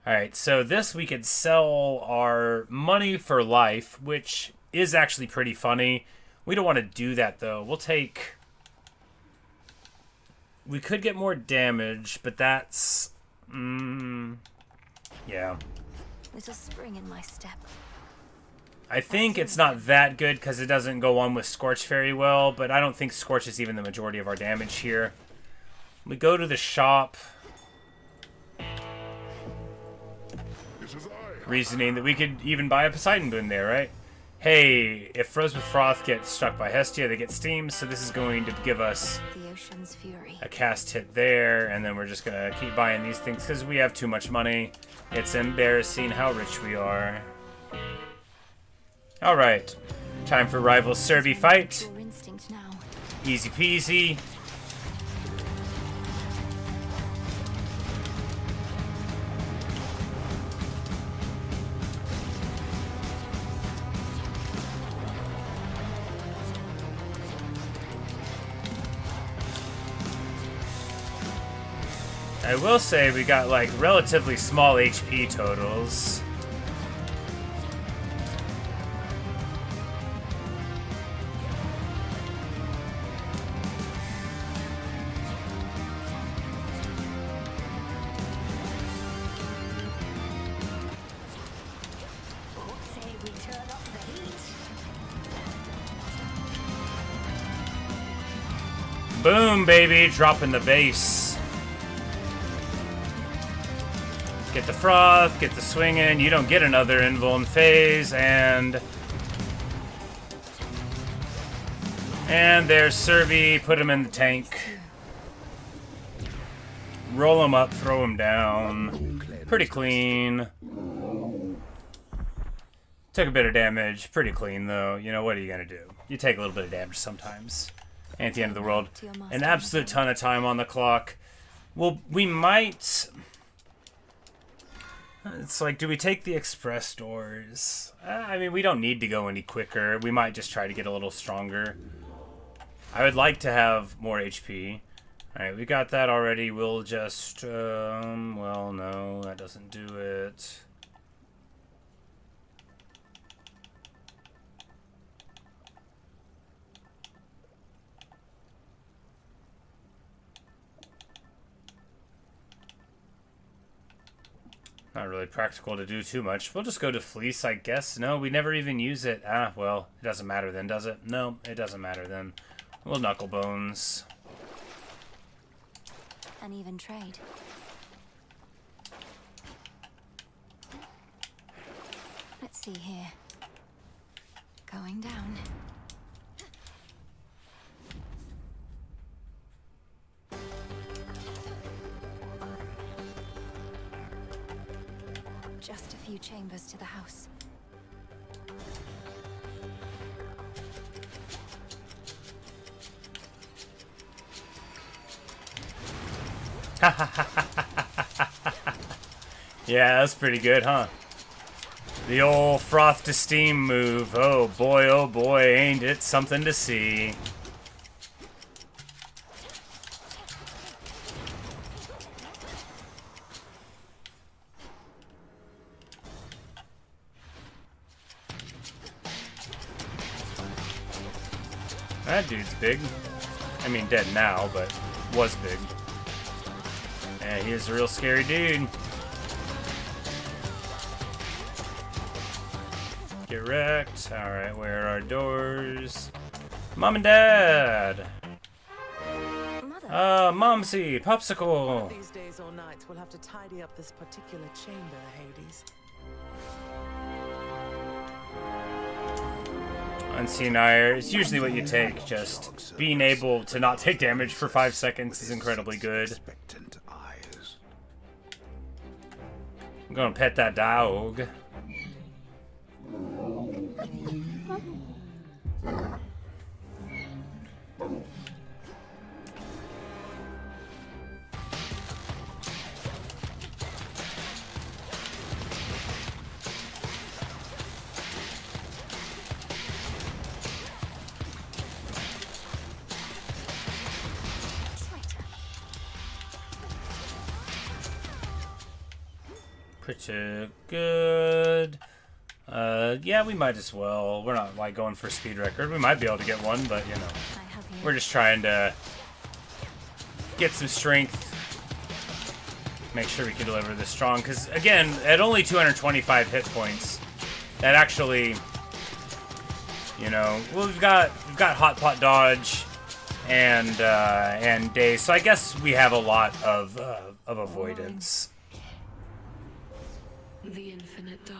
Alright, so this we could sell our money for life, which is actually pretty funny. We don't want to do that, though. We'll take... We could get more damage, but that's... yeah. Little spring in my step. I think it's not that good because it doesn't go on with Scorch very well, but I don't think Scorch is even the majority of our damage here. We go to the shop. Reasoning that we could even buy a Poseidon Boon there, right? Hey, if Froze with Froth gets struck by Hestia, they get Steam, so this is going to give us The ocean's fury. a cast hit there, and then we're just going to keep buying these things because we have too much money. It's embarrassing how rich we are. Alright, time for rival Circe fight. Your instinct now. Easy peasy. I will say we got like relatively small HP totals. Boom, baby, dropping the base. Get the Froth, get the swinging. You don't get another invuln phase, and there's Circe. Put him in the tank. Roll him up, throw him down. Pretty clean. Took a bit of damage. Pretty clean, though. You know, what are you gonna do? You take a little bit of damage sometimes. And at the end of the world, an absolute ton of time on the clock. Well, we might... It's like, do we take the express doors? I mean, we don't need to go any quicker. We might just try to get a little stronger. I would like to have more HP. Alright, we got that already. We'll just, well, no, that doesn't do it. Not really practical to do too much. We'll just go to Fleece, I guess. No, we never even use it. Ah, well, it doesn't matter then, does it? No, it doesn't matter then. We'll Knuckle Bones. An even trade. Let's see here. Going down. Just a few chambers to the house. Yeah, that's pretty good, huh? The old Froth to Steam move. Oh boy, ain't it something to see. That dude's big. I mean, dead now, but was big. Yeah, he is a real scary dude. Get wrecked. Alright, where are our doors? Mom and Dad! Momsy, Popsicle! These days or nights, we'll have to tidy up this particular chamber, Hades. Unseen Ire is usually what you take. Just being able to not take damage for 5 seconds is incredibly good. I'm gonna pet that dog. Pretty good. Yeah, we might as well. We're not like going for a speed record. We might be able to get one, but you know, we're just trying to get some strength. Make sure we can deliver this strong. Because again, at only 225 hit points, that actually, you know, well, we've got hot pot dodge and daze. So I guess we have a lot of avoidance. The infinite dark.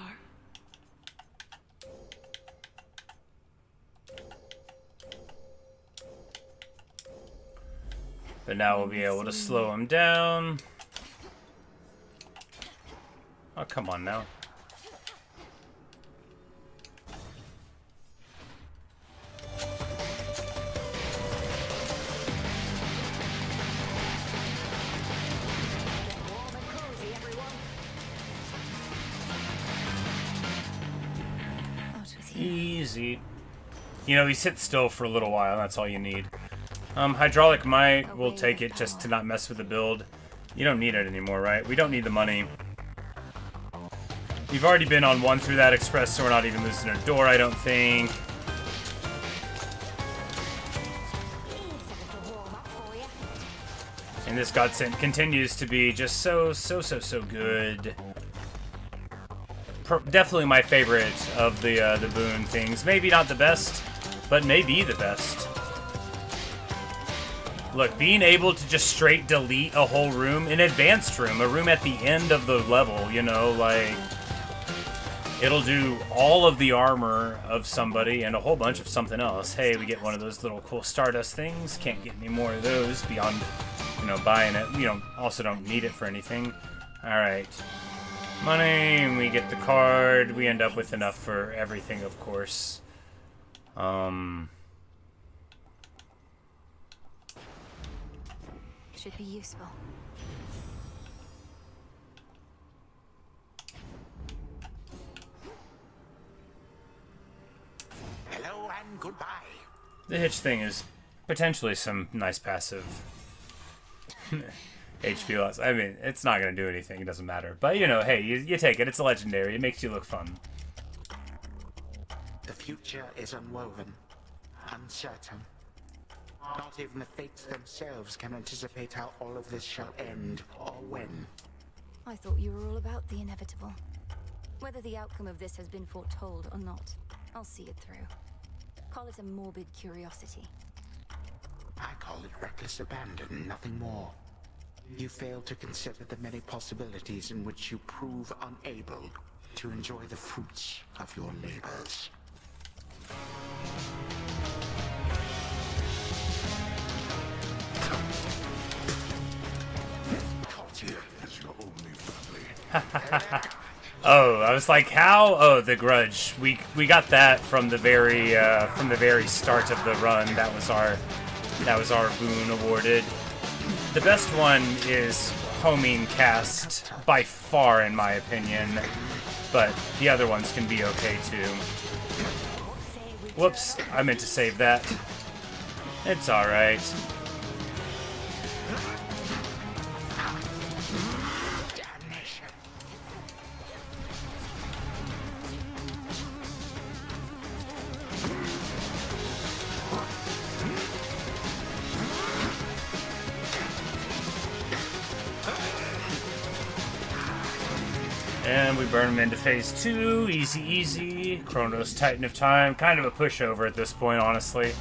But now we'll be able to slow him down. Oh, come on now. Easy. You know, he sits still for a little while, that's all you need. Hydraulic Might, we'll take it just to not mess with the build. You don't need it anymore, right? We don't need the money. We've already been on one through that express, so we're not even losing a door, I don't think. And this Godsent continues to be just so good. Definitely my favorite of the boon things. Maybe not the best, but maybe the best. Look, being able to just straight delete a whole room, an advanced room, a room at the end of the level, you know, like, it'll do all of the armor of somebody and a whole bunch of something else. Hey, we get one of those little cool Stardust things. Can't get any more of those beyond, you know, buying it. You know, also don't need it for anything. Alright. Money, we get the card. We end up with enough for everything, of course. Should be useful. Hello and goodbye. The hitch thing is potentially some nice passive HP loss. I mean, it's not going to do anything. It doesn't matter. But, you know, hey, you take it. It's a legendary. It makes you look fun. The future is unwoven, uncertain. Not even the fates themselves can anticipate how all of this shall end, or when. I thought you were all about the inevitable. Whether the outcome of this has been foretold or not, I'll see it through. Call it a morbid curiosity. I call it reckless abandon, nothing more. You fail to consider the many possibilities in which you prove unable to enjoy the fruits of your labors. Oh, I was like, how? Oh, the Grudge. We got that from the very start of the run. That was our boon awarded. The best one is Homing Cast by far, in my opinion, but the other ones can be okay too. Whoops, I meant to save that. It's all right. And we burn him into phase 2. Easy, easy. Chronos, Titan of Time. Kind of a pushover at this point, honestly.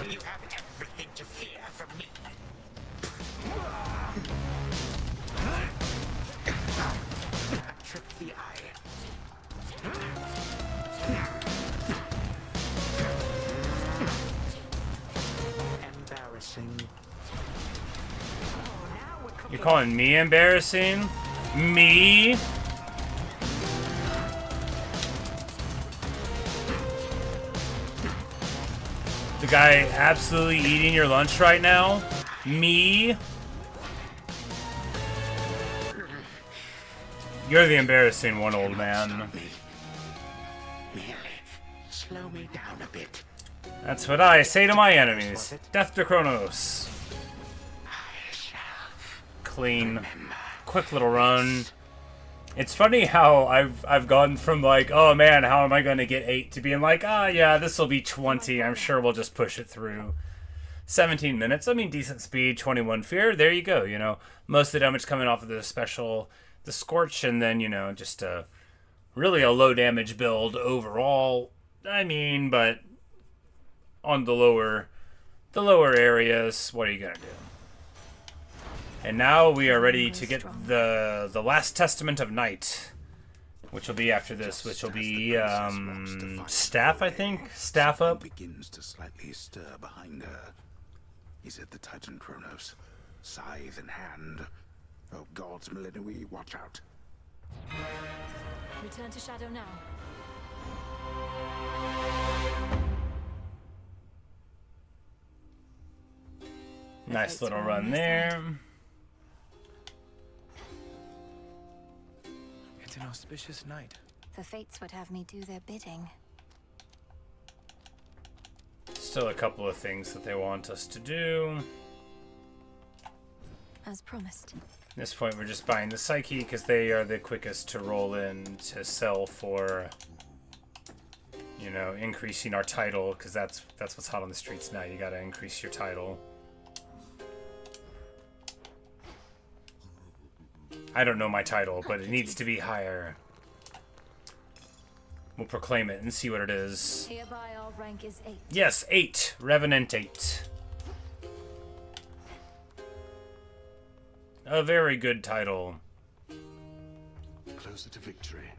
You haven't everything to fear from me. Trip the eye. Embarrassing. You calling me embarrassing? Me? The guy absolutely eating your lunch right now? Me? You're the embarrassing one, old man. Merely slow me down a bit. That's what I say to my enemies. Death to Chronos. Clean. Quick little run. It's funny how I've gone from like, oh man, how am I going to get 8 to being like, ah, yeah, this will be 20. I'm sure we'll just push it through. 17 minutes. I mean, decent speed, 21 fear. There you go. You know, most of the damage coming off of the special, the Scorch, and then, you know, just really a low damage build overall. I mean, but on the lower areas, what are you going to do? And now we are ready to get the last testament of night, which will be after this, which will be staff, I think. Staff up. Begins to slightly stir behind her. Is it the Titan Chronos? Scythe in hand. Oh gods, Melinoi, watch out. Return to shadow now. Nice little run there. It's an auspicious night. The fates would have me do their bidding. Still a couple of things that they want us to do. As promised. At this point, we're just buying the Psyche because they are the quickest to roll in to sell for, you know, increasing our title, because that's what's hot on the streets now. You got to increase your title. I don't know my title, but it needs to be higher. We'll proclaim it and see what it is. Hereby our rank is 8. Yes, 8. Revenant 8. A very good title. Closer to victory.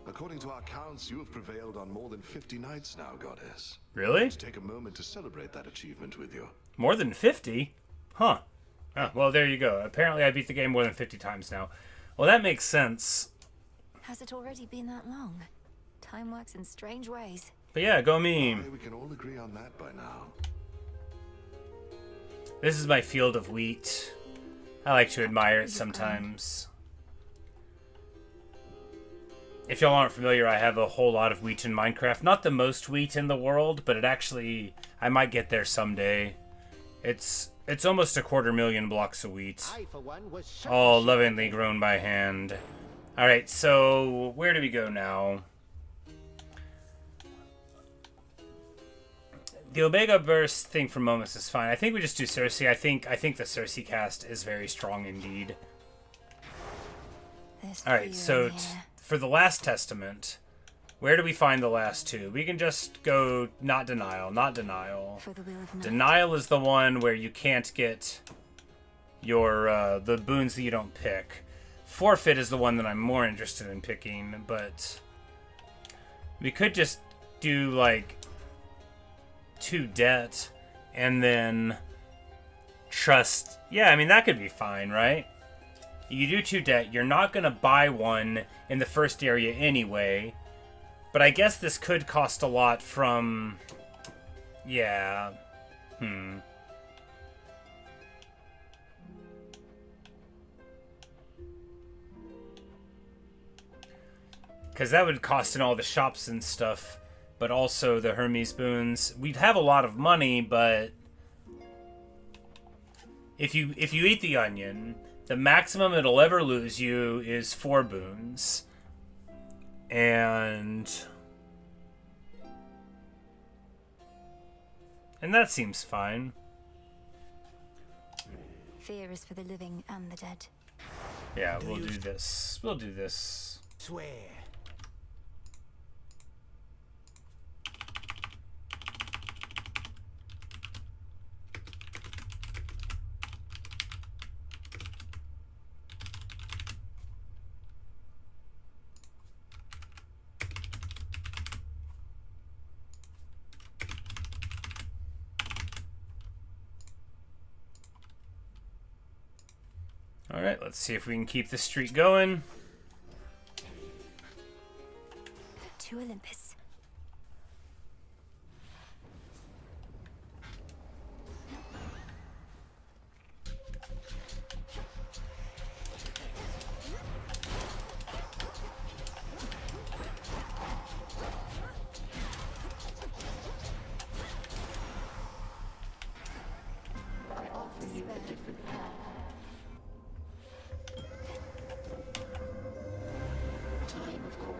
According to our counts, you have prevailed on more than 50 nights now, Goddess. Really? Let's take a moment to celebrate that achievement with you. More than 50? Huh. Ah, well, there you go. Apparently I beat the game more than 50 times now. Well, that makes sense. Has it already been that long? Time works in strange ways. But yeah, go me. We can all agree on that by now. This is my field of wheat. I like to admire it sometimes. If y'all aren't familiar, I have a whole lot of wheat in Minecraft. Not the most wheat in the world, but it actually... I might get there someday. It's almost 250,000 blocks of wheat. All lovingly grown by hand. Alright, so where do we go now? The Omega Burst thing for moments is fine. I think we just do Circe. I think the Circe cast is very strong indeed. Alright, so for the last testament, where do we find the last two? We can just go not denial, not denial. Denial is the one where you can't get your the boons that you don't pick. Forfeit is the one that I'm more interested in picking, but we could just do like 2 debt and then trust. Yeah, I mean that could be fine, right? You do 2 debt, you're not gonna buy one in the first area anyway. But I guess this could cost a lot from... Yeah. Because that would cost in all the shops and stuff. But also the Hermes boons. We'd have a lot of money, but... If you eat the onion, the maximum it'll ever lose you is 4 boons. And that seems fine. fear is for the living and the dead. Yeah, we'll do this. We'll do this. Swear. Alright, let's see if we can keep the streak going. To Olympus.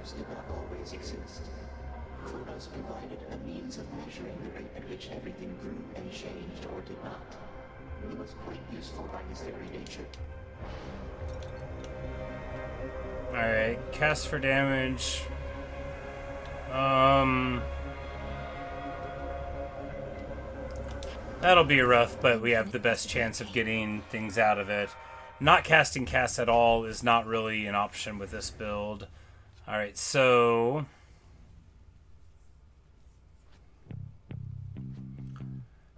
Did not always exist. Kronos provided a means of measuring the rate at which everything grew and changed or did not. It was quite useful by his very nature. Alright, cast for damage. That'll be rough, but we have the best chance of getting things out of it. Not casting cast at all is not really an option with this build. Alright, so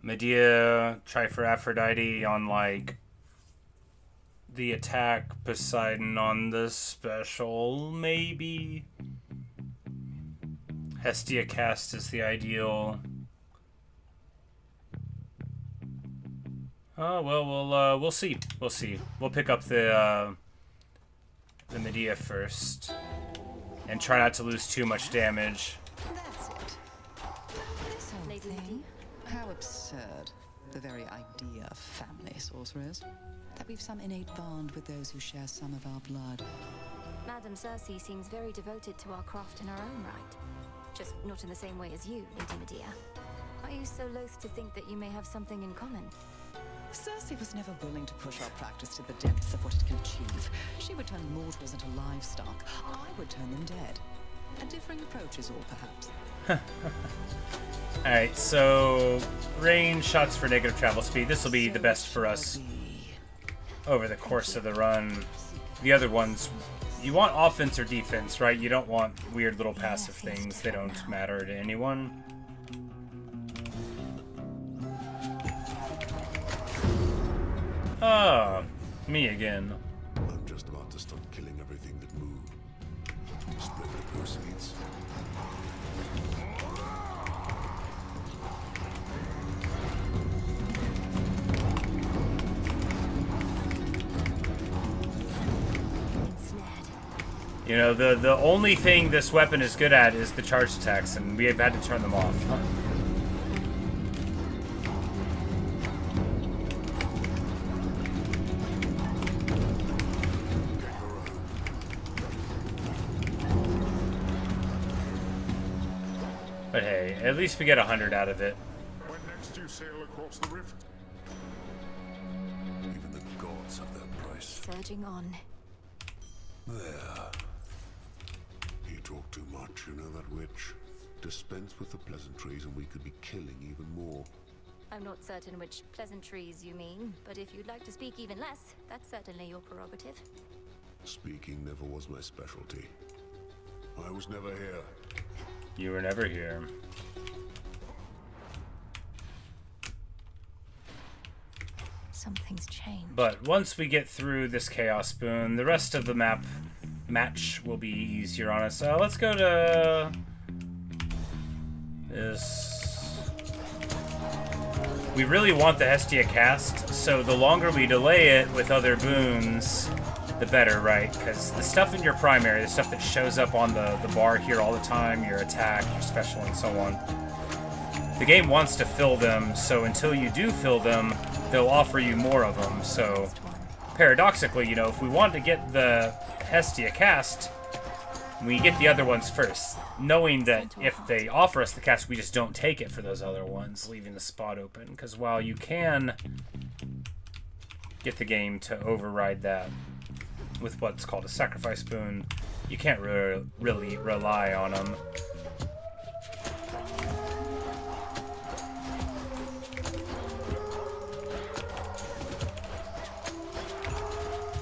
Medea, try for Aphrodite on like the attack, Poseidon on the special, maybe. Hestia cast is the ideal. Oh well, we'll see. We'll see. We'll pick up the Medea first. And try not to lose too much damage. That's it. This whole thing. How absurd. The very idea of family, sorcerers. That we've some innate bond with those who share some of our blood. Madame Circe seems very devoted to our craft in her own right. Just not in the same way as you, Lady Medea. Are you so loath to think that you may have something in common? Circe was never willing to push our practice to the depths of what it can achieve. She would turn mortals into livestock. I would turn them dead. A differing approach is all, perhaps. Alright, so range shots for negative travel speed. This will be the best for us over the course of the run. The other ones, you want offense or defense, right? You don't want weird little passive things. They don't matter to anyone. Ah, me again. I'm just about to start killing everything that moved. Spread the proceeds. You know, the only thing this weapon is good at is the charge attacks, and we have had to turn them off. But hey, at least we get 100 out of it. When next you sail across the rift? Even the gods have their price. Surging on. There. You talk too much, you know that witch. Dispense with the pleasantries and we could be killing even more. I'm not certain which pleasantries you mean, but if you'd like to speak even less, that's certainly your prerogative. Speaking never was my specialty. I was never here. You were never here. Something's changed. But once we get through this Chaos Boon, the rest of the match will be easier on us. Let's go to this. We really want the Hestia cast, so the longer we delay it with other boons, the better, right? Because the stuff in your primary, the stuff that shows up on the bar here all the time, your attack, your special, and so on, the game wants to fill them, so until you do fill them, they'll offer you more of them. So paradoxically, you know, if we want to get the Hestia cast, we get the other ones first, knowing that if they offer us the cast, we just don't take it for those other ones, leaving the spot open. Because while you can get the game to override that with what's called a sacrifice boon. You can't really rely on them.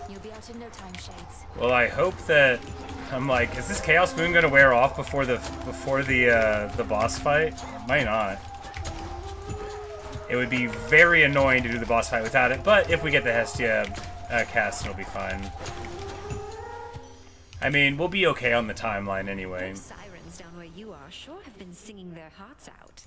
You'll be out in no time, Shades. Well, I hope that I'm like, is this Chaos Boon gonna wear off before the boss fight? It might not. It would be very annoying to do the boss fight without it, but if we get the Hestia cast, it'll be fine. I mean, we'll be okay on the timeline anyway. Those sirens down where you are sure have been singing their hearts out.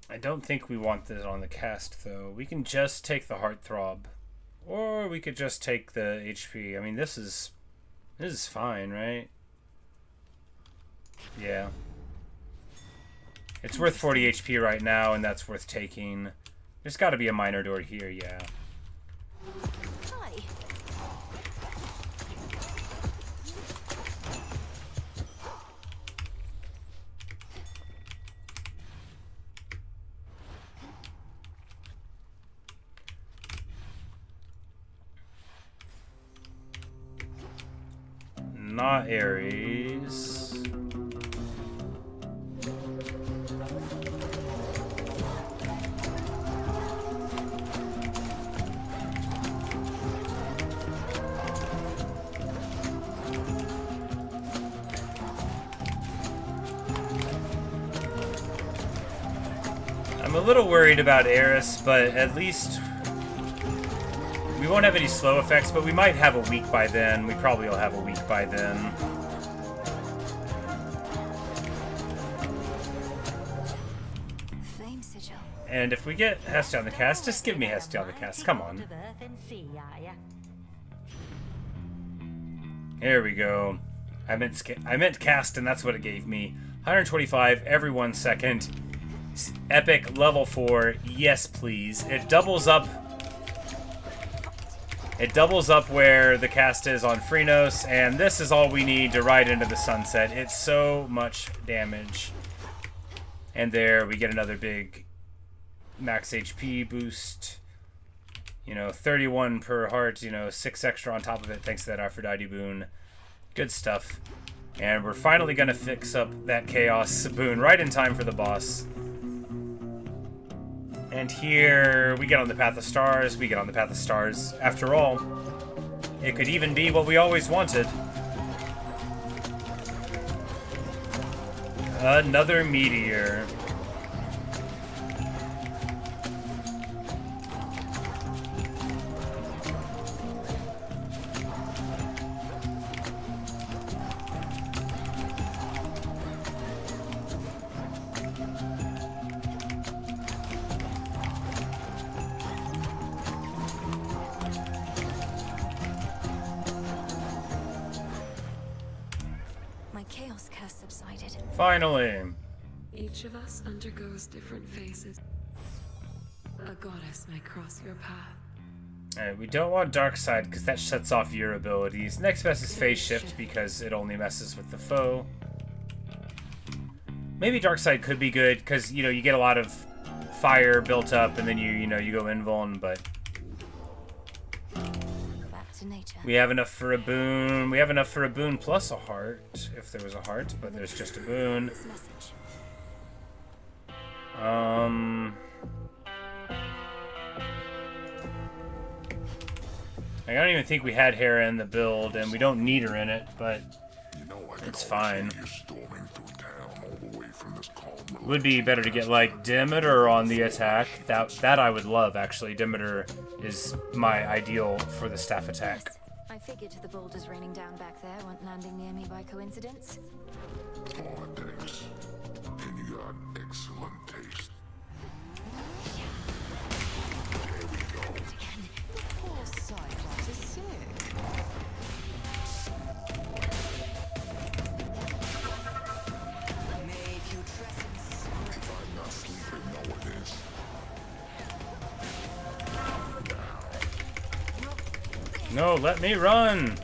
I don't think we want this on the cast, though. We can just take the Heartthrob. Or we could just take the HP. I mean, this is fine, right? Yeah. It's worth 40 HP right now, and that's worth taking. There's got to be a minor door here, yeah. Hi. Not Ares. I'm a little worried about Eris, but at least we won't have any slow effects, but we might have a week by then. We probably will have a week by then. Flame sigil. And if we get Hestia on the cast, just give me Hestia on the cast. Come on. There we go. I meant cast, and that's what it gave me. 125 every 1 second. Epic level 4. Yes, please. It doubles up. It doubles up where the cast is on Phrynos, and this is all we need to ride into the sunset. It's so much damage. And there we get another big max HP boost. You know, 31 per heart, you know, 6 extra on top of it thanks to that Aphrodite boon. Good stuff. And we're finally going to fix up that Chaos boon right in time for the boss. And here we get on the Path of Stars. We get on the Path of Stars. After all, it could even be what we always wanted. Another meteor. Finally. Each of us undergoes different phases. A goddess may cross your path. Alright, we don't want Dark Side because that shuts off your abilities. Next best is Phase Shift because it only messes with the foe. Maybe Dark Side could be good because, you know, you get a lot of fire built up and then you go invuln, but we have enough for a boon. We have enough for a boon plus a heart, if there was a heart, but there's just a boon. I don't even think we had Hera in the build, and we don't need her in it, but it's fine. Would be better to get, like, Demeter on the attack. That I would love, actually. Demeter is my ideal for the staff attack. Yes, I figured the boulders raining down back there weren't landing near me by coincidence. Oh, thanks. And you got excellent taste. There we go. Poor Cyclops is sick. Made you dress in spirit. If I'm not sleeping, no one is. Now, No, let me run!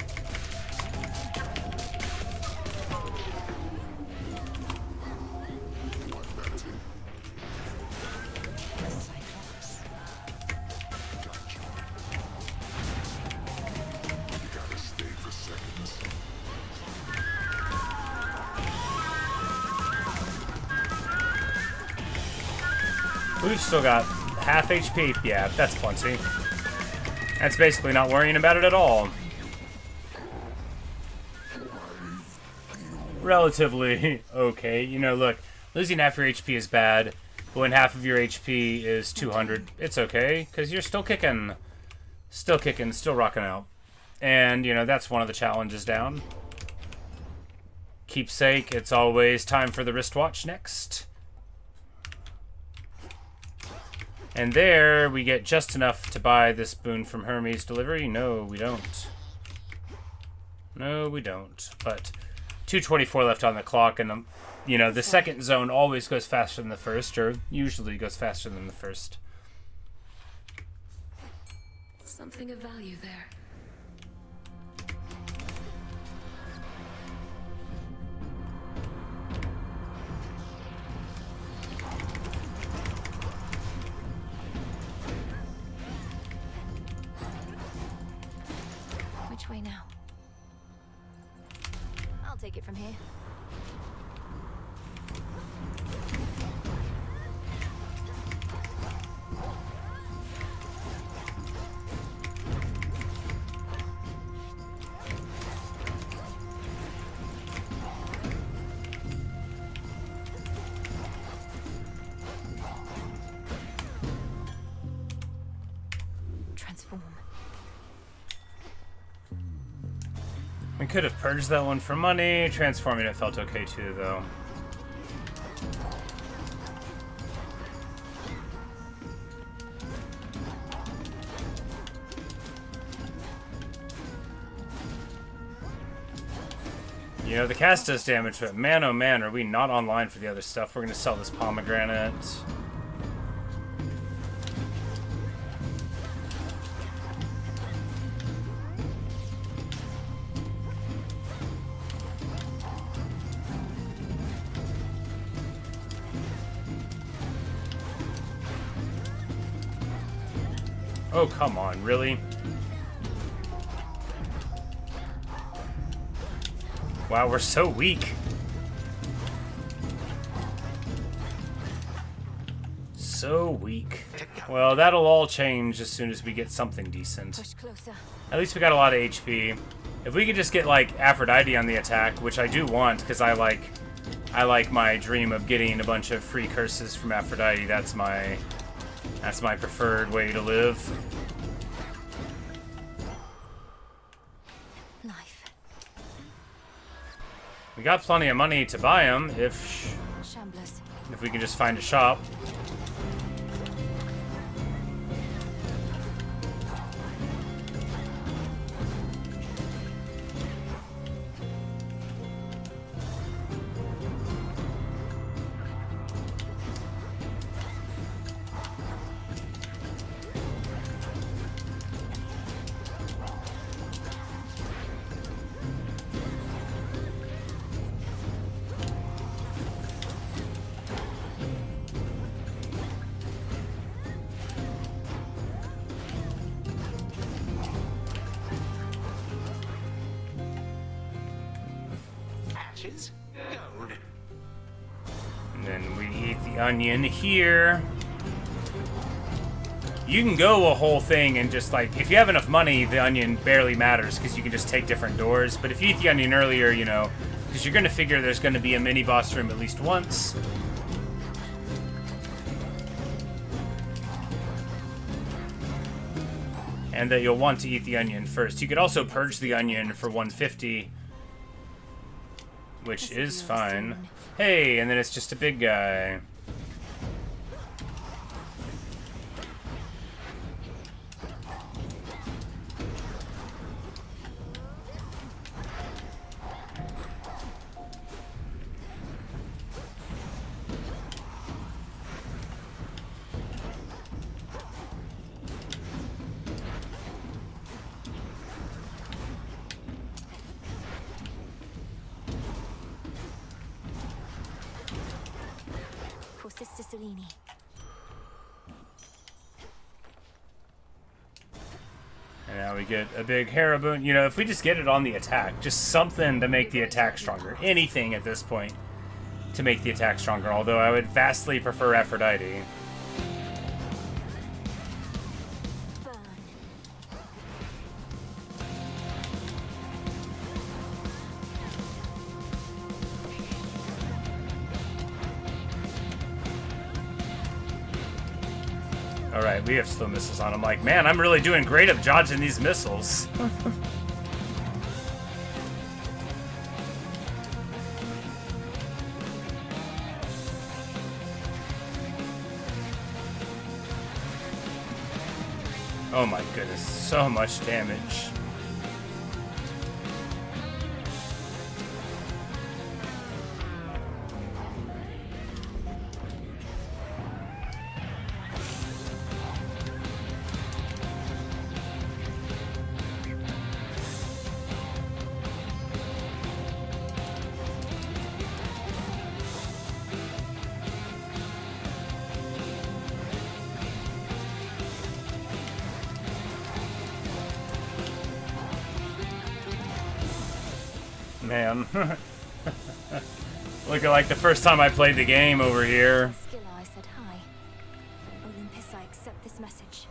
We've still got half HP. Yeah, that's plenty. That's basically not worrying about it at all. Relatively okay. You know, look, losing half your HP is bad, but when half of your HP is 200, it's okay, because you're still kicking. Still kicking, still rocking out. And, you know, that's one of the challenges down. Keepsake, it's always time for the wristwatch next. And there, we get just enough to buy this boon from Hermes delivery. No, we don't. No, we don't. But 2:24 left on the clock, and, you know, the second zone always goes faster than the first, or usually goes faster than the first. Something of value there. Which way now? I'll take it from here. Transform. We could have purged that one for money. Transforming it felt okay too, though. You know, the cast does damage, but man, oh man, are we not online for the other stuff. We're going to sell this pomegranate. Oh, come on, really? Wow, we're so weak. So weak. Well, that'll all change as soon as we get something decent. Push closer. At least we got a lot of HP. If we could just get, like, Aphrodite on the attack, which I do want, because I like my dream of getting a bunch of free curses from Aphrodite. That's my preferred way to live. Life. We got plenty of money to buy them if we can just find a shop. Gold. And then we eat the onion here. You can go a whole thing and just, like, if you have enough money, the onion barely matters because you can just take different doors. But if you eat the onion earlier, you know, because you're going to figure there's going to be a mini boss room at least once. And that you'll want to eat the onion first. You could also purge the onion for 150. Which is fine. Hey, and then it's just a big guy. Mussolini. And now we get a big Haraboon. You know, if we just get it on the attack, just something to make the attack stronger. Anything at this point to make the attack stronger, although I would vastly prefer Aphrodite. Alright, we have slow missiles on. I'm like, man, I'm really doing great at dodging these missiles. Oh my goodness, so much damage. Man. Looking like the first time I played the game over here. Skilla, I said hi. Olympus, I accept this message.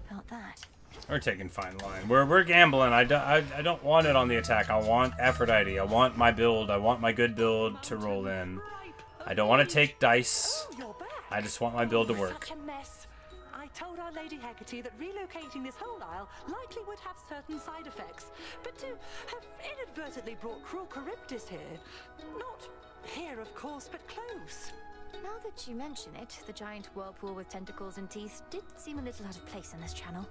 Felt that. We're taking fine line. We're gambling. I don't want it on the attack. I want Aphrodite. I want my build. I want my good build to roll in. I don't want to take dice. I just want my build to work. Such a mess. I told Our Lady Hecate that relocating this whole isle likely would have certain side effects, but to have inadvertently brought cruel Charybdis here, not here of course, but close. Now that you mention it, the giant whirlpool with tentacles and teeth did seem a little out of place in this channel.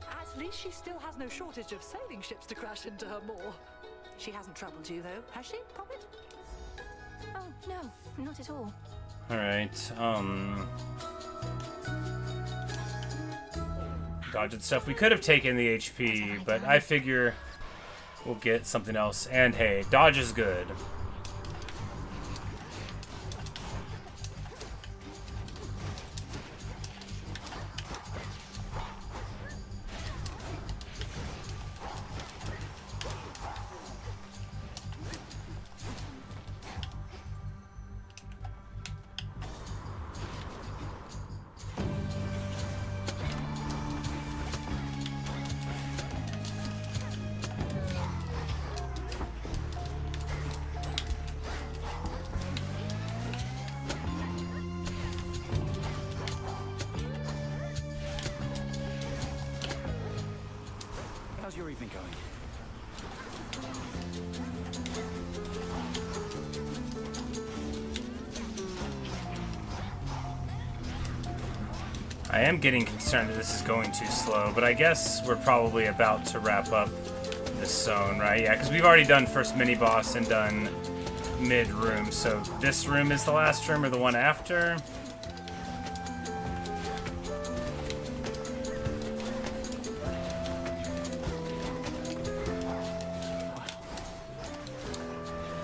At least she still has no shortage of sailing ships to crash into her maw. She hasn't troubled you though, has she, Poppet? Oh, no, not at all. Alright, dodging stuff. We could have taken the HP, but I figure we'll get something else. And hey, dodge is good. How's your evening going? I am getting concerned that this is going too slow, but I guess we're probably about to wrap up this zone, right? Yeah, because we've already done first mini-boss and done mid-room, so this room is the last room or the one after?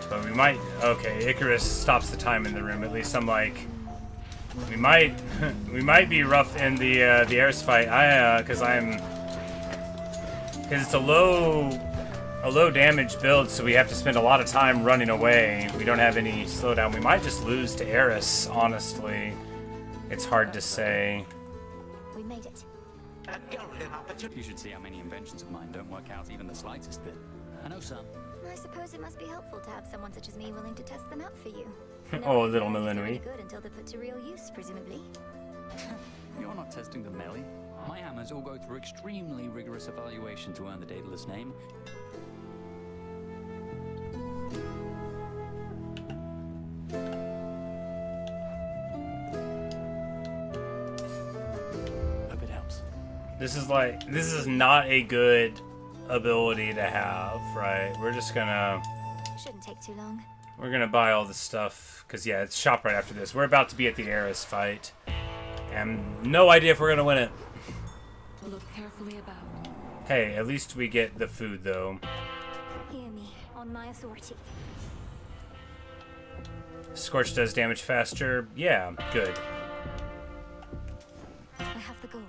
But we might... Okay, Icarus stops the time in the room. At least I'm like... We might be rough in the Ares fight. Because it's a low damage build, so we have to spend a lot of time running away. We don't have any slowdown. We might just lose to Ares, honestly. It's hard to say. We made it. You should see how many inventions of mine don't work out even the slightest bit. I know some. I suppose it must be helpful to have someone such as me willing to test them out for you. Oh, little They're Melinui. really good until they're put to real use, presumably. You're not testing them, Melly. My hammers all go through extremely rigorous evaluation to earn the Daedalus name. Hope it helps. This is not a good ability to have, right? We're just gonna... Shouldn't take too long. We're gonna buy all the stuff, because yeah, it's shop right after this. We're about to be at the Ares fight. And no idea if we're gonna win it. Look carefully about. Hey, at least we get the food, though. Hear me, on my authority. Scorch does damage faster. Yeah, good. I have the gold.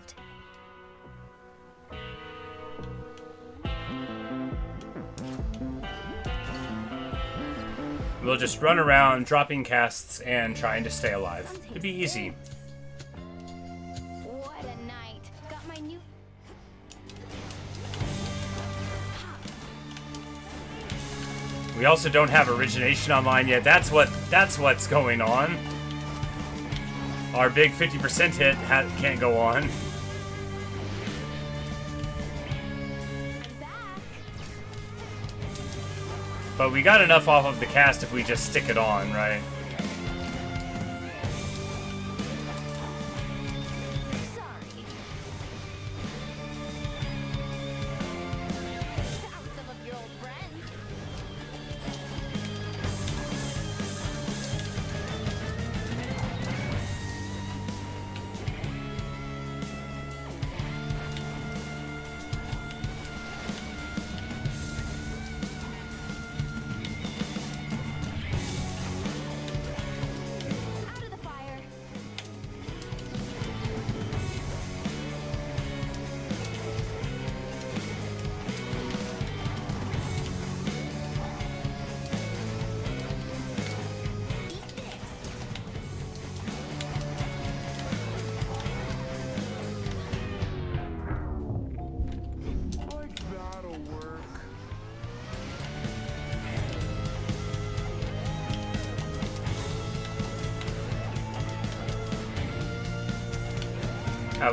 We'll just run around dropping casts and trying to stay alive. It'd be easy. What a night. Got my new... We also don't have origination online yet. That's what's going on. Our big 50% hit can't go on. But we got enough off of the cast if we just stick it on, right?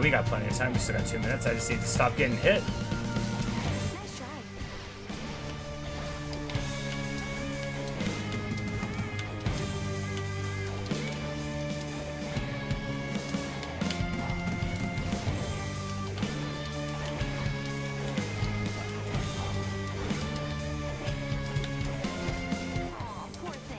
We got plenty of time. We still got 2 minutes. I just need to stop getting hit. Nice try. Aw, poor thing.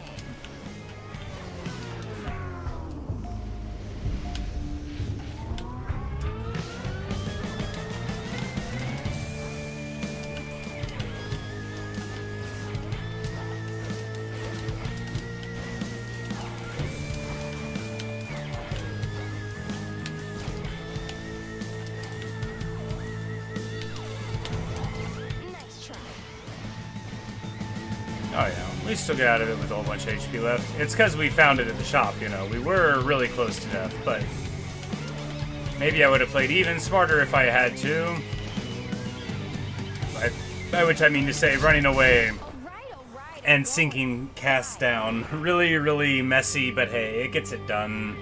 Nice try. Oh yeah, we still get out of it with a whole bunch of HP left. It's because we found it at the shop, you know. We were really close to death, but maybe I would have played even smarter if I had to. By which I mean to say running away and sinking cast down. Really, really messy, but hey, it gets it done.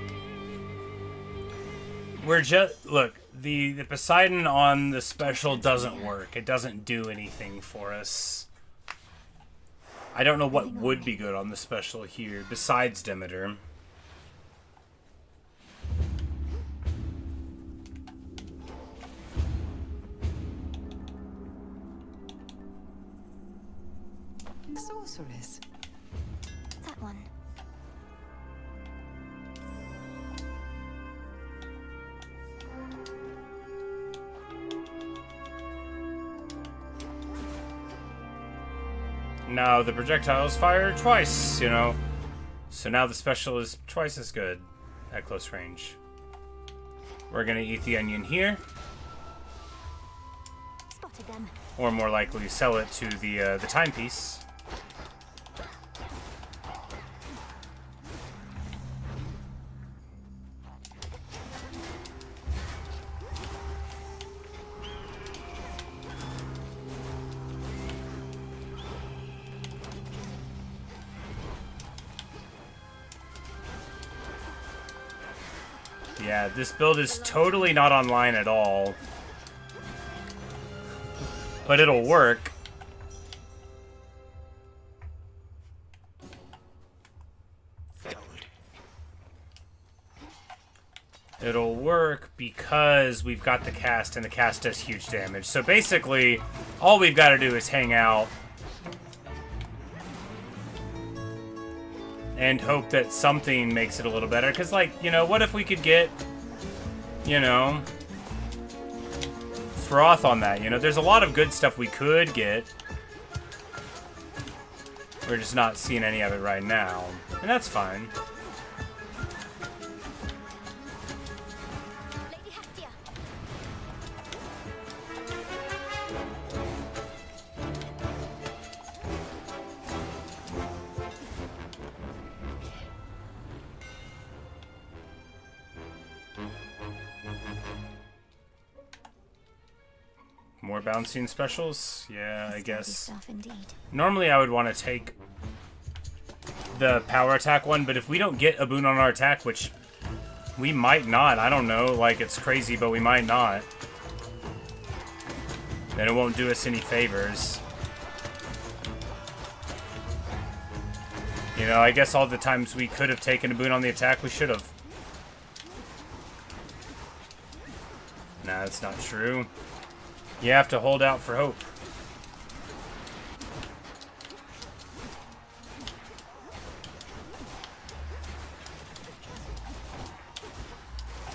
We're just... Look, the Poseidon on the special doesn't work. It doesn't do anything for us. I don't know what would be good on the special here, besides Demeter. Sorceress. That one. Now the projectiles fire twice, you know. So now the special is twice as good at close range. We're gonna eat the onion here. Spotted them. Or more likely sell it to the timepiece. Yeah, this build is totally not online at all. But it'll work. It'll work because we've got the cast, and the cast does huge damage. So basically, all we've got to do is hang out and hope that something makes it a little better. Because, like, you know, what if we could get, you know, froth on that? You know, there's a lot of good stuff we could get. We're just not seeing any of it right now. And that's fine. Lady Hestia. More bouncing specials? Yeah, I guess. Stuff indeed. Normally I would want to take the power attack one, but if we don't get a boon on our attack, which we might not, I don't know, like it's crazy, but we might not, then it won't do us any favors. You know, I guess all the times we could have taken a boon on the attack, we should have. Nah, that's not true. You have to hold out for hope.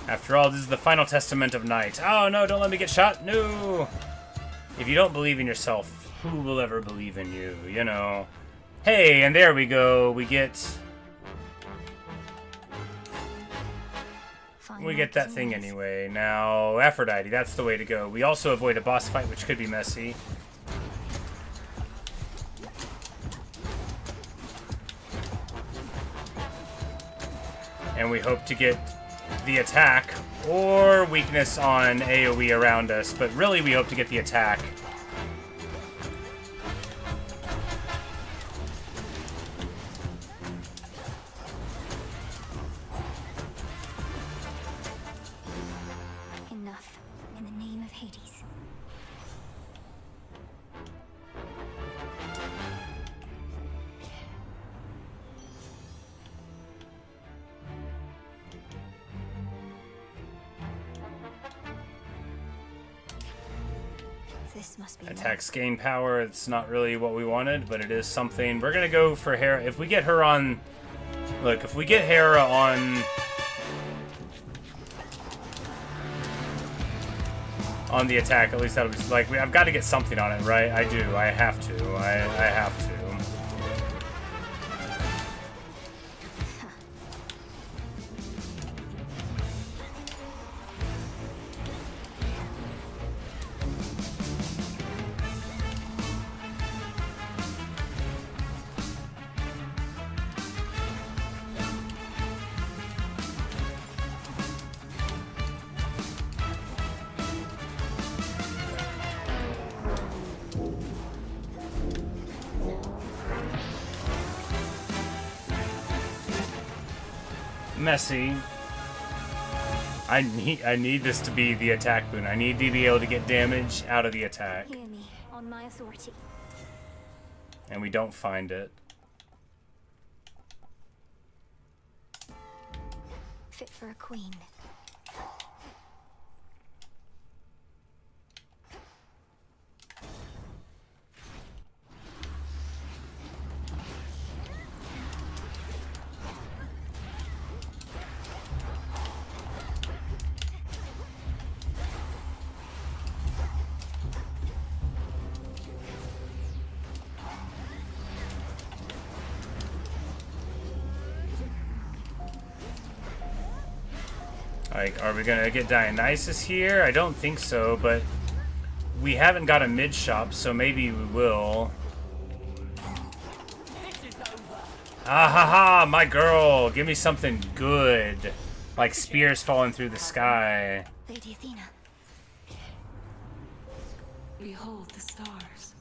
After all, this is the final testament of night. Oh no, don't let me get shot. No! If you don't believe in yourself, who will ever believe in you? You know. Hey, and there we go. We get that thing anyway. Now, Aphrodite, that's the way to go. We also avoid a boss fight, which could be messy. And we hope to get the attack or weakness on AoE around us, but really we hope to get the attack. Enough. In the name of Hades. This must be Attacks gain power. It's not really what we wanted, but it is something. We're gonna go for Hera. If we get her on... Look, if we get Hera on the attack, at least that'll be... Like, I've got to get something on it, right? I do. I have to. I have to. Messy. I need this to be the attack boon. I need to be able to get damage out of the attack. Hear me, on my authority. And we don't find it. Fit for a queen. Like, are we gonna get Dionysus here? I don't think so, but we haven't got a mid shop, so maybe we will. Ah ha ha, my girl! Give me something good. Like spears falling through the sky. Lady Athena. Behold the stars.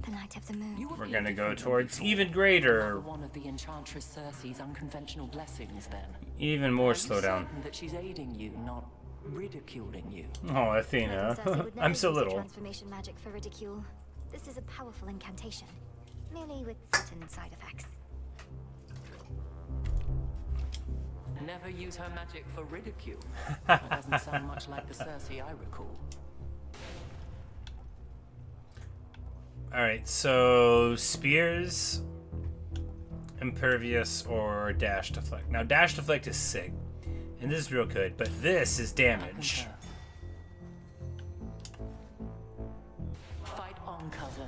The night of the moon. We're gonna go towards even greater. One of the Enchantress Circe's unconventional blessings, then. Even more slowdown. That she's aiding you, not ridiculing you. Oh, Athena. I'm so little. Transformation magic for ridicule. This is a powerful incantation, merely with certain side effects. Never use her magic for ridicule. That doesn't sound much like the Circe I recall. Alright, so spears. impervious or dash deflect. Now dash deflect is sick, and this is real good, but this is damage. Fight on, cousin.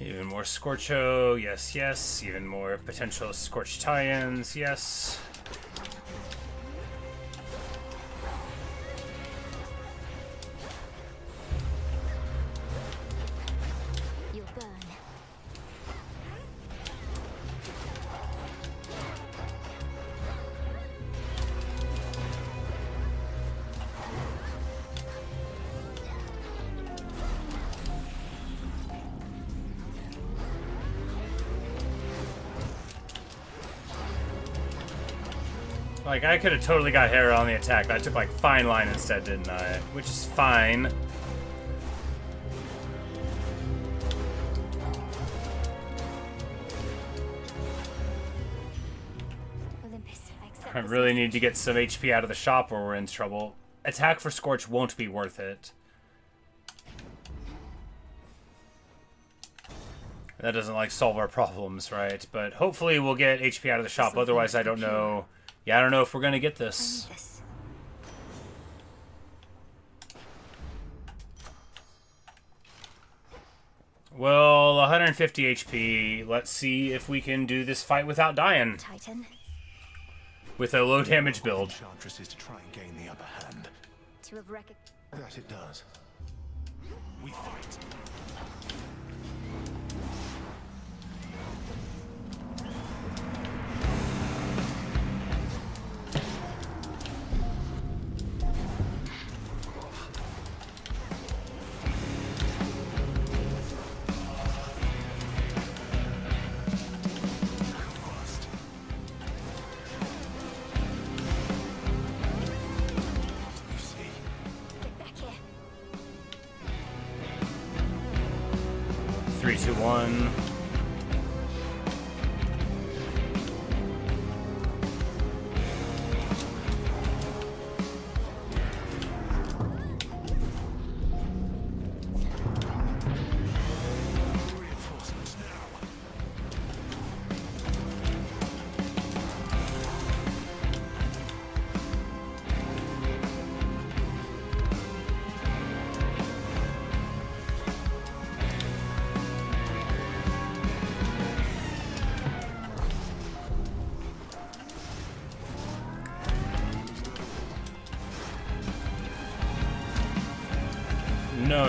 Even more Scorcho, yes, yes. Even more potential Scorch tie-ins, yes. You'll burn. Like, I could have totally got Hera on the attack. I took, like, Fine Line instead, didn't I? Which is fine. I really need to get some HP out of the shop or we're in trouble. Attack for Scorch won't be worth it. That doesn't, like, solve our problems, right? But hopefully we'll get HP out of the shop. Otherwise, I don't know. Yeah, I don't know if we're gonna get this. Well, 150 HP. Let's see if we can do this fight without dying. Titan. With a low damage build. Enchantress is to try and gain the upper hand. To have That it does. We fight. Three, two, one.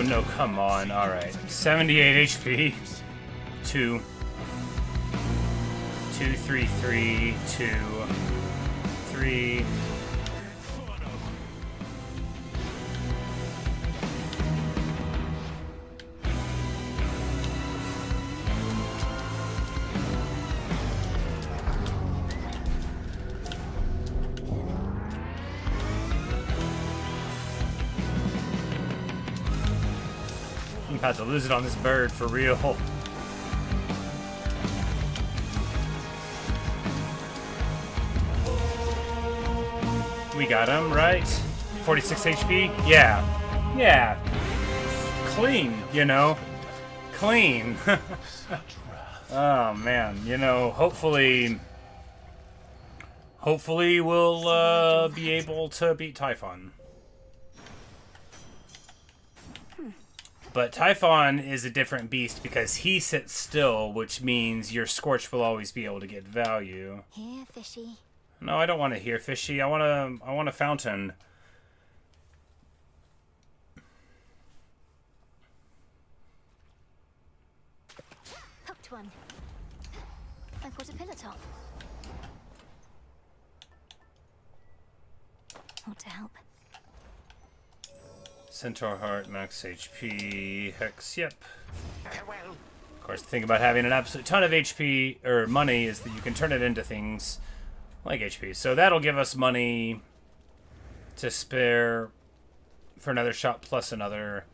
No, come on. Alright. 78 HP. 2. 2, 3, 3, 2, 3. I'm about to lose it on this bird for real. We got him, right? 46 HP? Yeah. Yeah. Clean, you know? Clean. Oh, man. You know, hopefully we'll be able to beat Typhon. But Typhon is a different beast because he sits still, which means your Scorch will always be able to get value. Here, fishy. No, I don't want to hear fishy. I want a fountain. Hooked one. I put a pillar top. Ought to help. Centaur Heart, max HP, Hex, yep. Farewell. Of course, the thing about having an absolute ton of HP, or money, is that you can turn it into things like HP. So that'll give us money to spare for another shop, plus another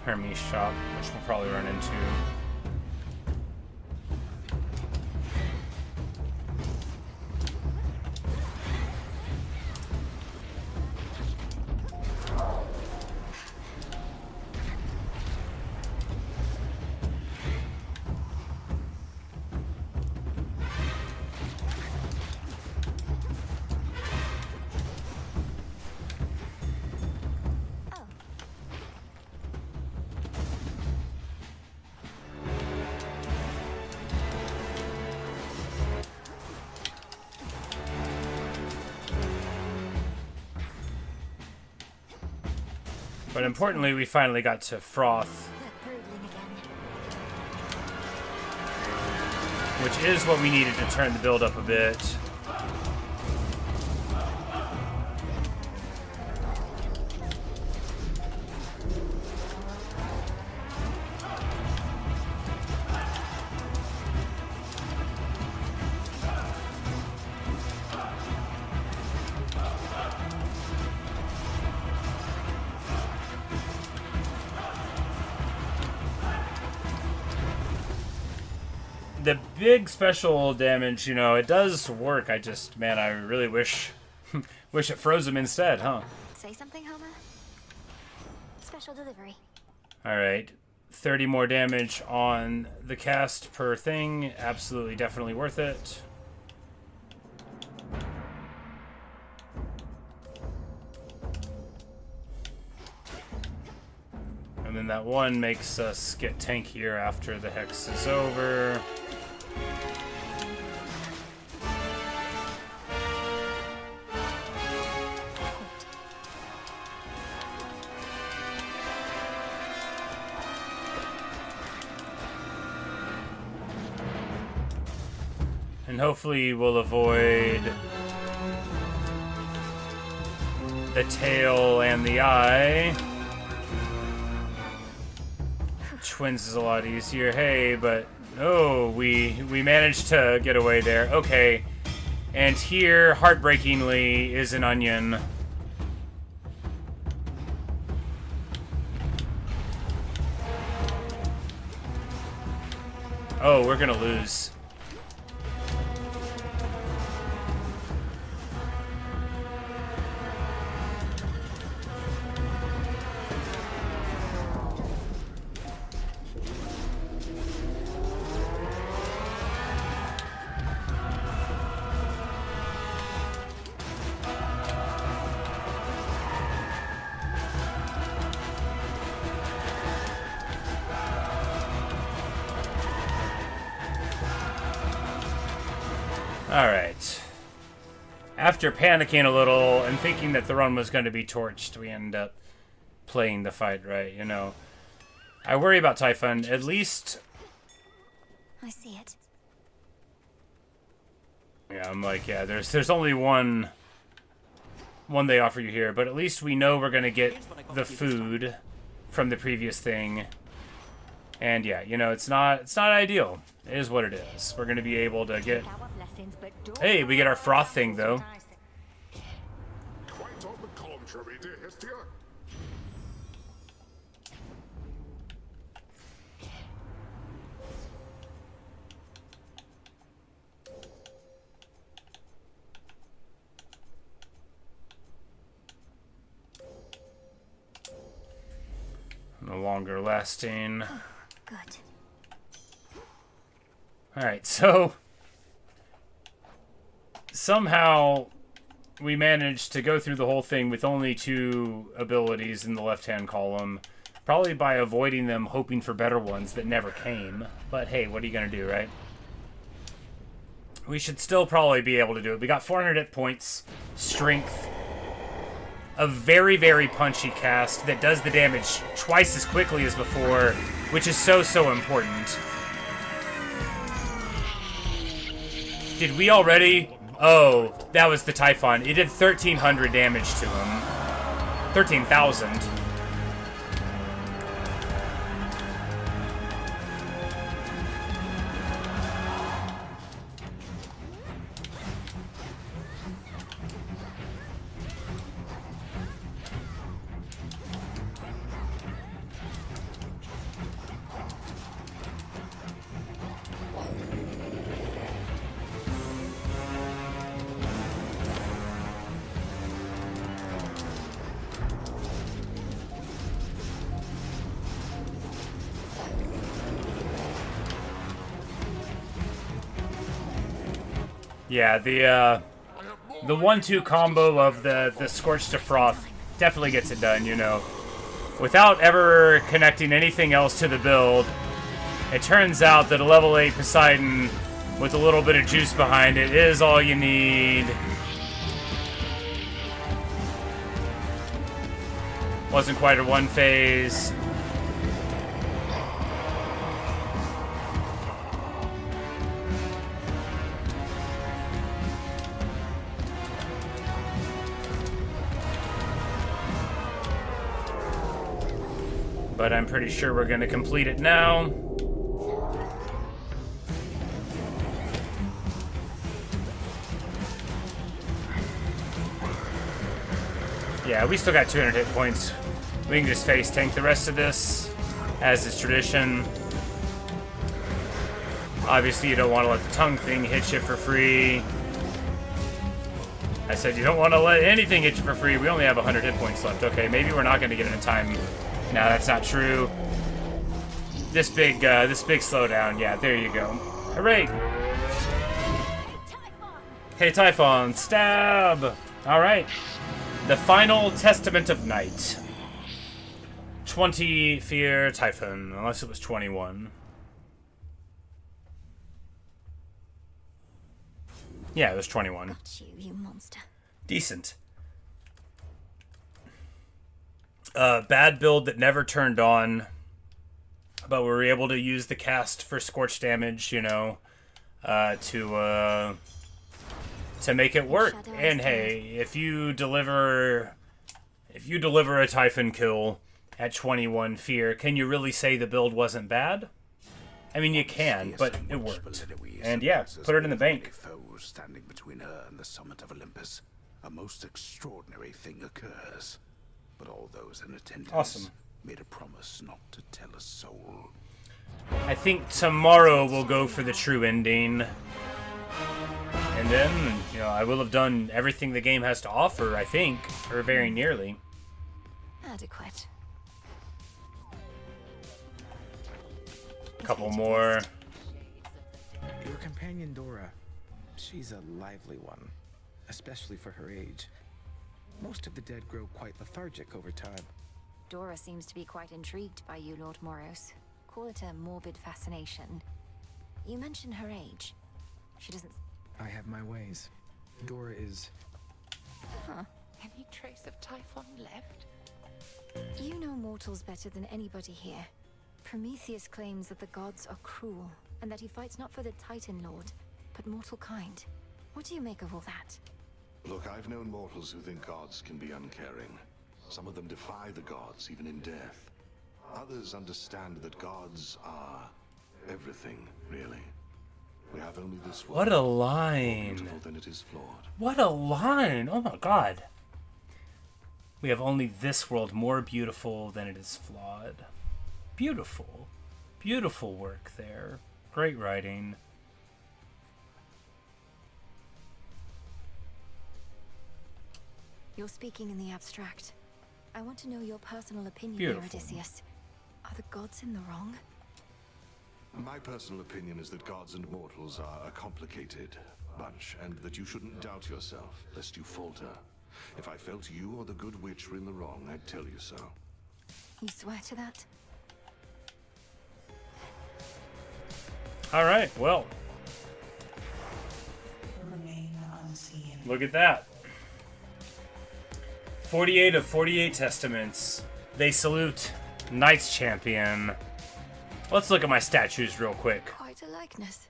Hermes shop, which we'll probably run into. But importantly, we finally got to Froth, which is what we needed to turn the build up a bit. The big special damage, you know, it does work. I just, man, I really wish it froze him instead, huh? Say something, Homer? Special delivery. Alright. 30 more damage on the cast per thing. Absolutely, definitely worth it. And then that one makes us get tankier after the Hex is over. And hopefully we'll avoid the tail and the eye. Twins is a lot easier. Hey, but oh, we managed to get away there. Okay. And here, heartbreakingly, is an onion. Oh, we're gonna lose. Alright. After panicking a little and thinking that the run was going to be torched, we end up playing the fight right, you know. I worry about Typhon. At least... I see it. Yeah, I'm like, yeah, there's only one they offer you here, but at least we know we're going to get the food from the previous thing. And yeah, you know, it's not ideal. It is what it is. We're going to be able to get... Hey, we get our Froth thing, though. Quite on the contrary, dear Hestia. No longer lasting. Good. Alright, so... Somehow, we managed to go through the whole thing with only 2 abilities in the left-hand column. Probably by avoiding them, hoping for better ones that never came. But hey, what are you going to do, right? We should still probably be able to do it. We got 400 hit points, strength, a very, very punchy cast that does the damage twice as quickly as before, which is so, so important. Did we already Oh, that was the Typhon. It did 1,300 damage to him. 13,000. Yeah, the 1-2 combo of the Scorch to Froth definitely gets it done, you know. Without ever connecting anything else to the build, it turns out that a level 8 Poseidon with a little bit of juice behind it is all you need. Wasn't quite a one phase. But I'm pretty sure we're going to complete it now. Yeah, we still got 200 hit points. We can just face tank the rest of this, as is tradition. Obviously, you don't want to let the tongue thing hit you for free. I said you don't want to let anything hit you for free. We only have 100 hit points left. Okay, maybe we're not going to get it in time. No, that's not true. This big slowdown. Yeah, there you go. Hooray! Hey, Typhon, stab! Alright. The final Testament of Night. 20 fear Typhon, unless it was 21. Yeah, it was 21. Got you monster. Decent. Bad build that never turned on, but we were able to use the cast for scorch damage, you know, to make it work. And hey, if you deliver a Typhon kill at 21 fear, can you really say the build wasn't bad? I mean, you can, but it worked. And yeah, put it in the bank. Standing between her and the summit of Olympus, a most extraordinary thing occurs. But all those in attendance made a promise not to tell a soul. I think tomorrow we'll go for the true ending. And then, you know, I will have done everything the game has to offer, I think, or very nearly. Adequate. A couple more. Your companion Dora, she's a lively one, especially for her age. Most of the dead grow quite lethargic over time. Dora seems to be quite intrigued by you, Lord Moros. Call it a morbid fascination. You mentioned her age. She doesn't... I have my ways. Dora is... Huh. Any trace of Typhon left? You know mortals better than anybody here. Prometheus claims that the gods are cruel, and that he fights not for the Titan Lord, but mortal kind. What do you make of all that? Look, I've known mortals who think gods can be uncaring. Some of them defy the gods, even in death. Others understand that gods are everything, really. We have only this world. What a line. More beautiful than it is flawed. What a line. Oh my god. We have only this world more beautiful than it is flawed. Beautiful. Beautiful work there. Great writing. You're speaking in the abstract. I want to know your personal opinion Beautiful. here, Odysseus. Are the gods in the wrong? My personal opinion is that gods and mortals are a complicated bunch, and that you shouldn't doubt yourself, lest you falter. If I felt you or the good witch were in the wrong, I'd tell you so. You swear to that? Alright, well. Remain unseen. Look at that. 48 of 48 testaments. They salute Knights Champion. Let's look at my statues real quick. Quite a likeness.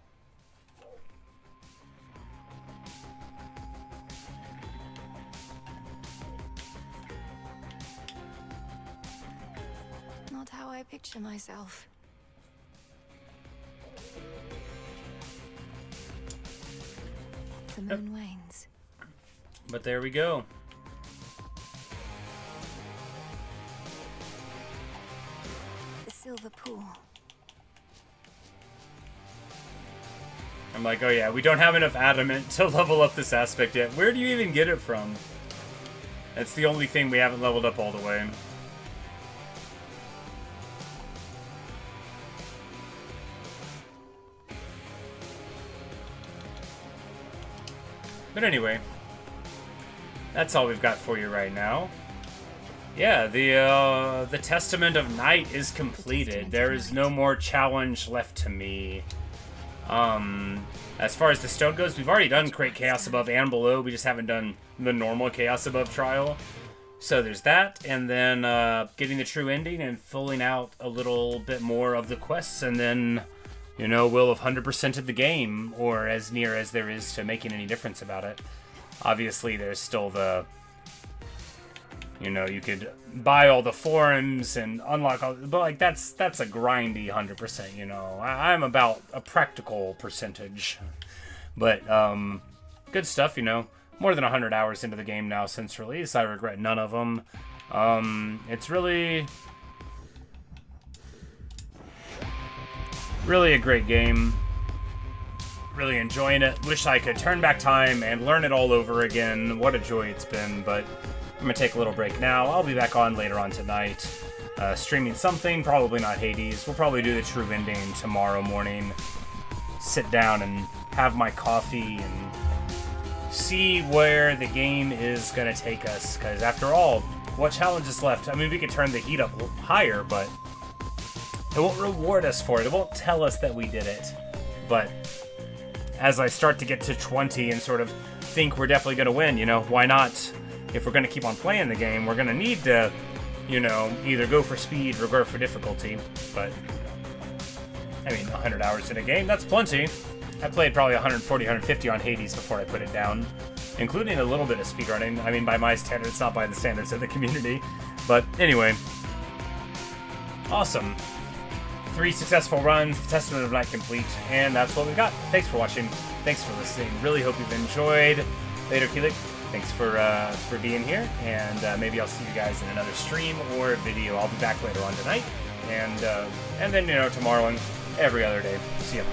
not how I picture myself. The moon wanes. But there we go. The silver pool. I'm like, oh yeah, we don't have enough adamant to level up this aspect yet. Where do you even get it from? That's the only thing we haven't leveled up all the way. But anyway, that's all we've got for you right now. Yeah, the Testament of Night is completed. There is no more challenge left to me. As far as the stone goes, we've already done Great Chaos Above and Below. We just haven't done the normal Chaos Above trial. So there's that, and then getting the true ending and filling out a little bit more of the quests, and then, you know, we'll have 100%ed the game, or as near as there is to making any difference about it. Obviously, there's still the, you know, you could buy all the forums and unlock all, but like that's a grindy 100%, you know. I'm about a practical percentage, but good stuff, you know. More than 100 hours into the game now since release. I regret none of them. It's really a great game. Really enjoying it. Wish I could turn back time and learn it all over again. What a joy it's been, but I'm going to take a little break now. I'll be back on later on tonight. Streaming something, probably not Hades. We'll probably do the true ending tomorrow morning. Sit down and have my coffee and see where the game is going to take us. Because after all, what challenge is left? I mean, we could turn the heat up higher, but it won't reward us for it. It won't tell us that we did it. But as I start to get to 20 and sort of think we're definitely going to win, you know, why not? If we're going to keep on playing the game, we're going to need to, you know, either go for speed or go for difficulty. But, I mean, 100 hours in a game, that's plenty. I played probably 140, 150 on Hades before I put it down, including a little bit of speedrunning. I mean, by my standards, not by the standards of the community. But anyway, awesome. 3 successful runs, the Testament of Night complete, and that's what we got. Thanks for watching. Thanks for listening. Really hope you've enjoyed. Later, Keelik. Thanks for being here, and maybe I'll see you guys in another stream or video. I'll be back later on tonight, and then, you know, tomorrow and every other day. See ya.